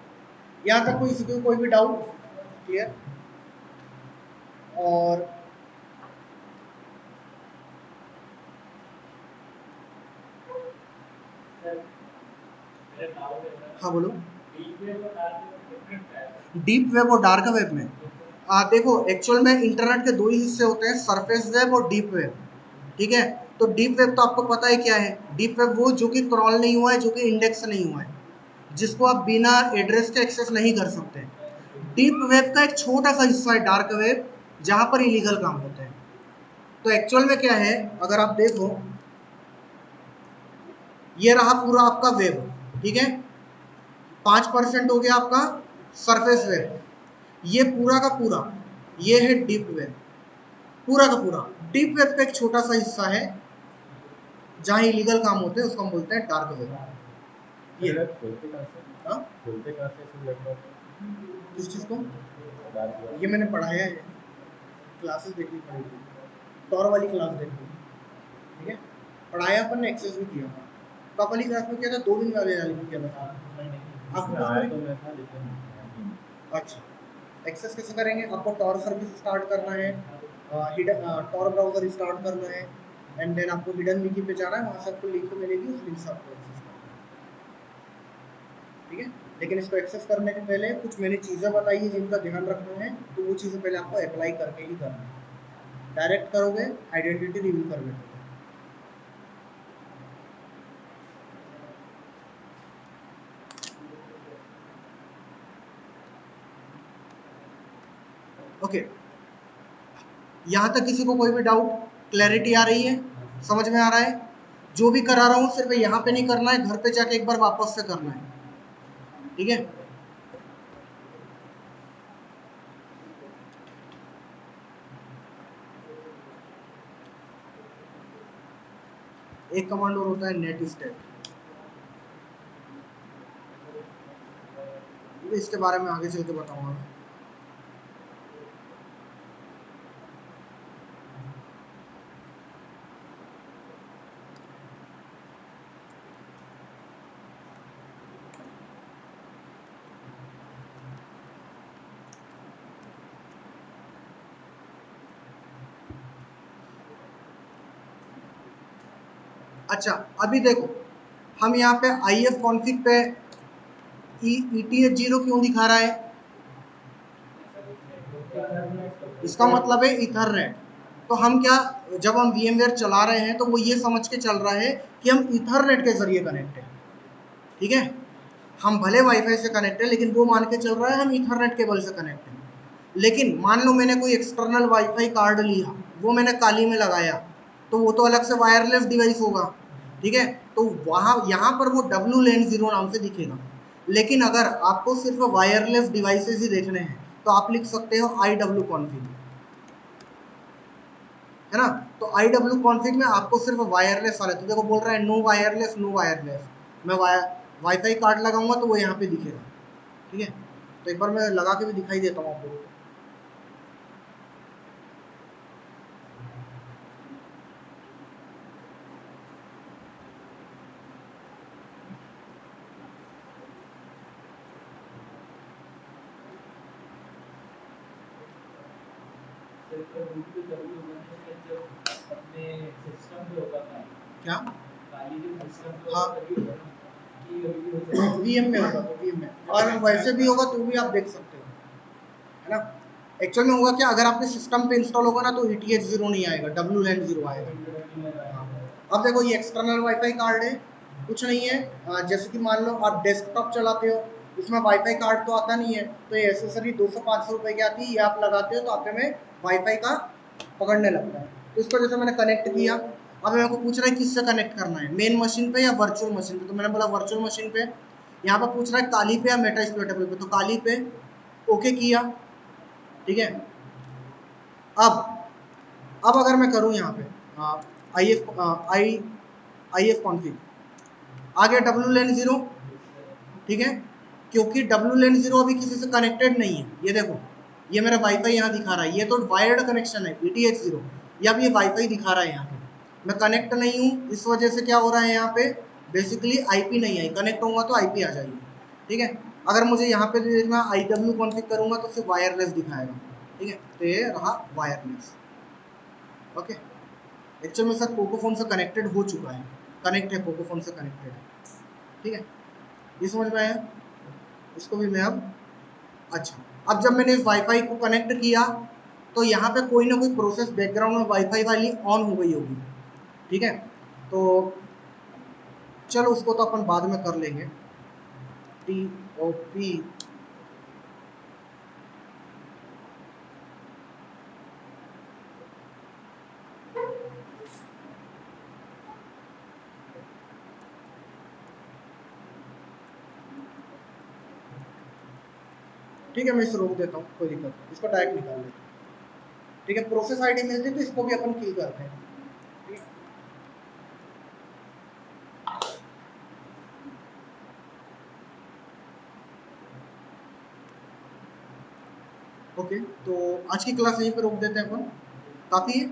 यहाँ तक कोई भी डाउट? क्लियर? और हाँ बोलो। डीप वेब और डार्क वेब में देखो, एक्चुअल में इंटरनेट के 2 ही हिस्से होते हैं, सरफेस वेब और डीप वेब। ठीक है, तो डीप वेब तो आपको पता है क्या है, डीप वेब वो जो कि क्रॉल नहीं हुआ है, जो कि इंडेक्स नहीं हुआ है, जिसको आप बिना एड्रेस के एक्सेस नहीं कर सकते। डीप वेब का एक छोटा सा हिस्सा है डार्क वेब, जहां पर इलीगल काम होते हैं। तो एक्चुअल में क्या है, अगर आप देखो, ये रहा पूरा आपका वेब। ठीक है, 5% हो गया आपका सरफेस वेब, ये पूरा का पूरा ये है डीप वेब, पूरा का पूरा। डीप वेब का एक छोटा सा हिस्सा है जहां इलीगल काम होते हैं, उसको हम बोलते हैं डार्क वेब। ये खोलते कहाँ से? हाँ, खोलते कहाँ से इसमें लैपटॉप? किस चीज़ को? Dark web. ये मैंने पढ़ाया है, क्लासेस देखनी पड़ेगी, टॉर वाली क्लास देखनी। ठीक है, पढ़ाया अपन ने, एक्सेस भी किया था। कब वाली क्लास में किया था? 2 दिन वाले वाली में किया था आपको इसमें कुछ आया करें? तो मैं था लेकिन अच्छा, एक्सेस कैसे करेंगे? आपको टॉर सर्विस स्टार्ट करना है, हिडन टॉर ब्राउजर स्टार्ट करना है, एंड देन आपको हिडन विकी पे जाना है, वहाँ से आपको लिंक मिलेगी, उस लिंक से आपको एक्सेस करना है। ठीक है, लेकिन इसको एक्सेस करने के पहले कुछ मैंने चीज़ें बताई है जिनका ध्यान रखना है, तो वो चीज़ें पहले आपको अप्लाई करके ही करना है। डायरेक्ट करोगे आइडेंटिटी रिव्यू कर बैठोगे। ओके, यहाँ तक किसी को कोई भी डाउट, क्लैरिटी आ रही है, समझ में आ रहा है? जो भी करा रहा हूँ सिर्फ यहाँ पे नहीं करना है, घर पे जाके एक बार वापस से करना है। ठीक है, एक कमांड और होता है नेट स्टेट, इसके बारे में आगे चल के बताऊंगा। अच्छा, अभी देखो, हम यहाँ पे IF कॉन्फ़िग पे ETH0 क्यों दिखा रहा है? इसका मतलब है इथरनेट। तो हम क्या, जब हम VMware चला रहे हैं तो वो ये समझ के चल रहा है कि हम इथरनेट के जरिए कनेक्ट हैं। ठीक है, हम भले वाईफाई से कनेक्ट है, लेकिन वो मान के चल रहा है हम इथरनेट केबल से कनेक्ट हैं। लेकिन मान लो मैंने कोई एक्सटर्नल वाईफाई कार्ड लिया, वो मैंने काली में लगाया, तो वो तो अलग से वायरलेस डिवाइस होगा। ठीक है, तो वहाँ यहाँ पर वो WLAN 0 नाम से दिखेगा। लेकिन अगर आपको सिर्फ वायरलेस डिवाइसेस ही देखने हैं तो आप लिख सकते हो IW कॉन्फ़िग, है ना। तो IW कॉन्फ़िग में आपको सिर्फ वायरलेस वाले, तो देखो बोल रहा है नो वायरलेस, नो वायरलेस। मैं वाईफाई कार्ड लगाऊंगा तो वो यहाँ पे दिखेगा, ठीक है। तो एक बार मैं लगा के भी दिखाई देता हूँ आप लोगों को। अपने सिस्टम पे होता था क्या काली जो सिस्टम पे हाँ होता था कि अभी हो सकता है VM में होगा, तो VM में अगर वैसे भी होगा तो भी आप देख सकते हो, है ना। एक्चुअल में होगा क्या, अगर आपके सिस्टम पे इंस्टॉल होगा ना तो ETH0 नहीं आएगा, WLAN 0 आएगा। हाँ। अब देखो ये एक्सटर्नल वाईफाई कार्ड है, कुछ नहीं है। जैसे कि मान लो आप डेस्कटॉप चलाते हो, उसमें वाईफाई कार्ड तो आता नहीं है, तो ये एसेसरी 200-500 रुपए की आती है, ये आप लगाते हो तो आपके में वाईफाई का पकड़ने लगता है। तो इसको जैसे मैंने कनेक्ट किया, अब मेरे को पूछ रहा है किससे कनेक्ट करना है, मेन मशीन पे या वर्चुअल मशीन पे, तो मैंने बोला वर्चुअल मशीन पे। यहाँ पे पूछ रहा है काली पे या मेटा एक्सप्लोरेटेबल पे, तो काली पे ओके किया, ठीक है। अब अगर मैं करूँ यहाँ पे आई एफ कॉन्फिग, आ गया WLAN 0, ठीक है। क्योंकि WLAN 0 अभी किसी से कनेक्टेड नहीं है, ये देखो ये मेरा वाईफाई यहाँ दिखा रहा है, ये तो वायर्ड कनेक्शन है ETH0, या अब ये वाईफाई दिखा रहा है यहाँ पे, मैं कनेक्ट नहीं हूँ, इस वजह से क्या हो रहा है यहाँ पे बेसिकली IP नहीं आई, कनेक्ट होगा तो IP आ जाएगी, ठीक है। अगर मुझे यहाँ पे देखना IW कॉन्फिग करूंगा तो सिर्फ वायरलेस दिखाएगा, ठीक है। तो ये रहा वायरलेस, ओके। एक्चुअल में सर पोकोफोन से कनेक्टेड हो चुका है, कनेक्ट है, पोकोफोन से कनेक्टेड है, ठीक है। ये समझ में आया, इसको भी मैं अब, अच्छा, अब जब मैंने इस वाईफाई को कनेक्ट किया तो यहाँ पे कोई ना कोई प्रोसेस बैकग्राउंड में वाईफाई वाली ऑन हो गई होगी, ठीक है। तो चलो उसको तो अपन बाद में कर लेंगे, TOP, ठीक है। मैं इसे रोक देता हूँ, कोई दिक्कत नहीं, इसको डायरेक्ट निकाल लेते हैं, ठीक है। प्रोसेस ID मिलती है तो इसको भी अपन किल करते हैं, ठीक है। ओके, तो आज की क्लास यहीं पे रोक देते हैं अपन, काफ़ी है।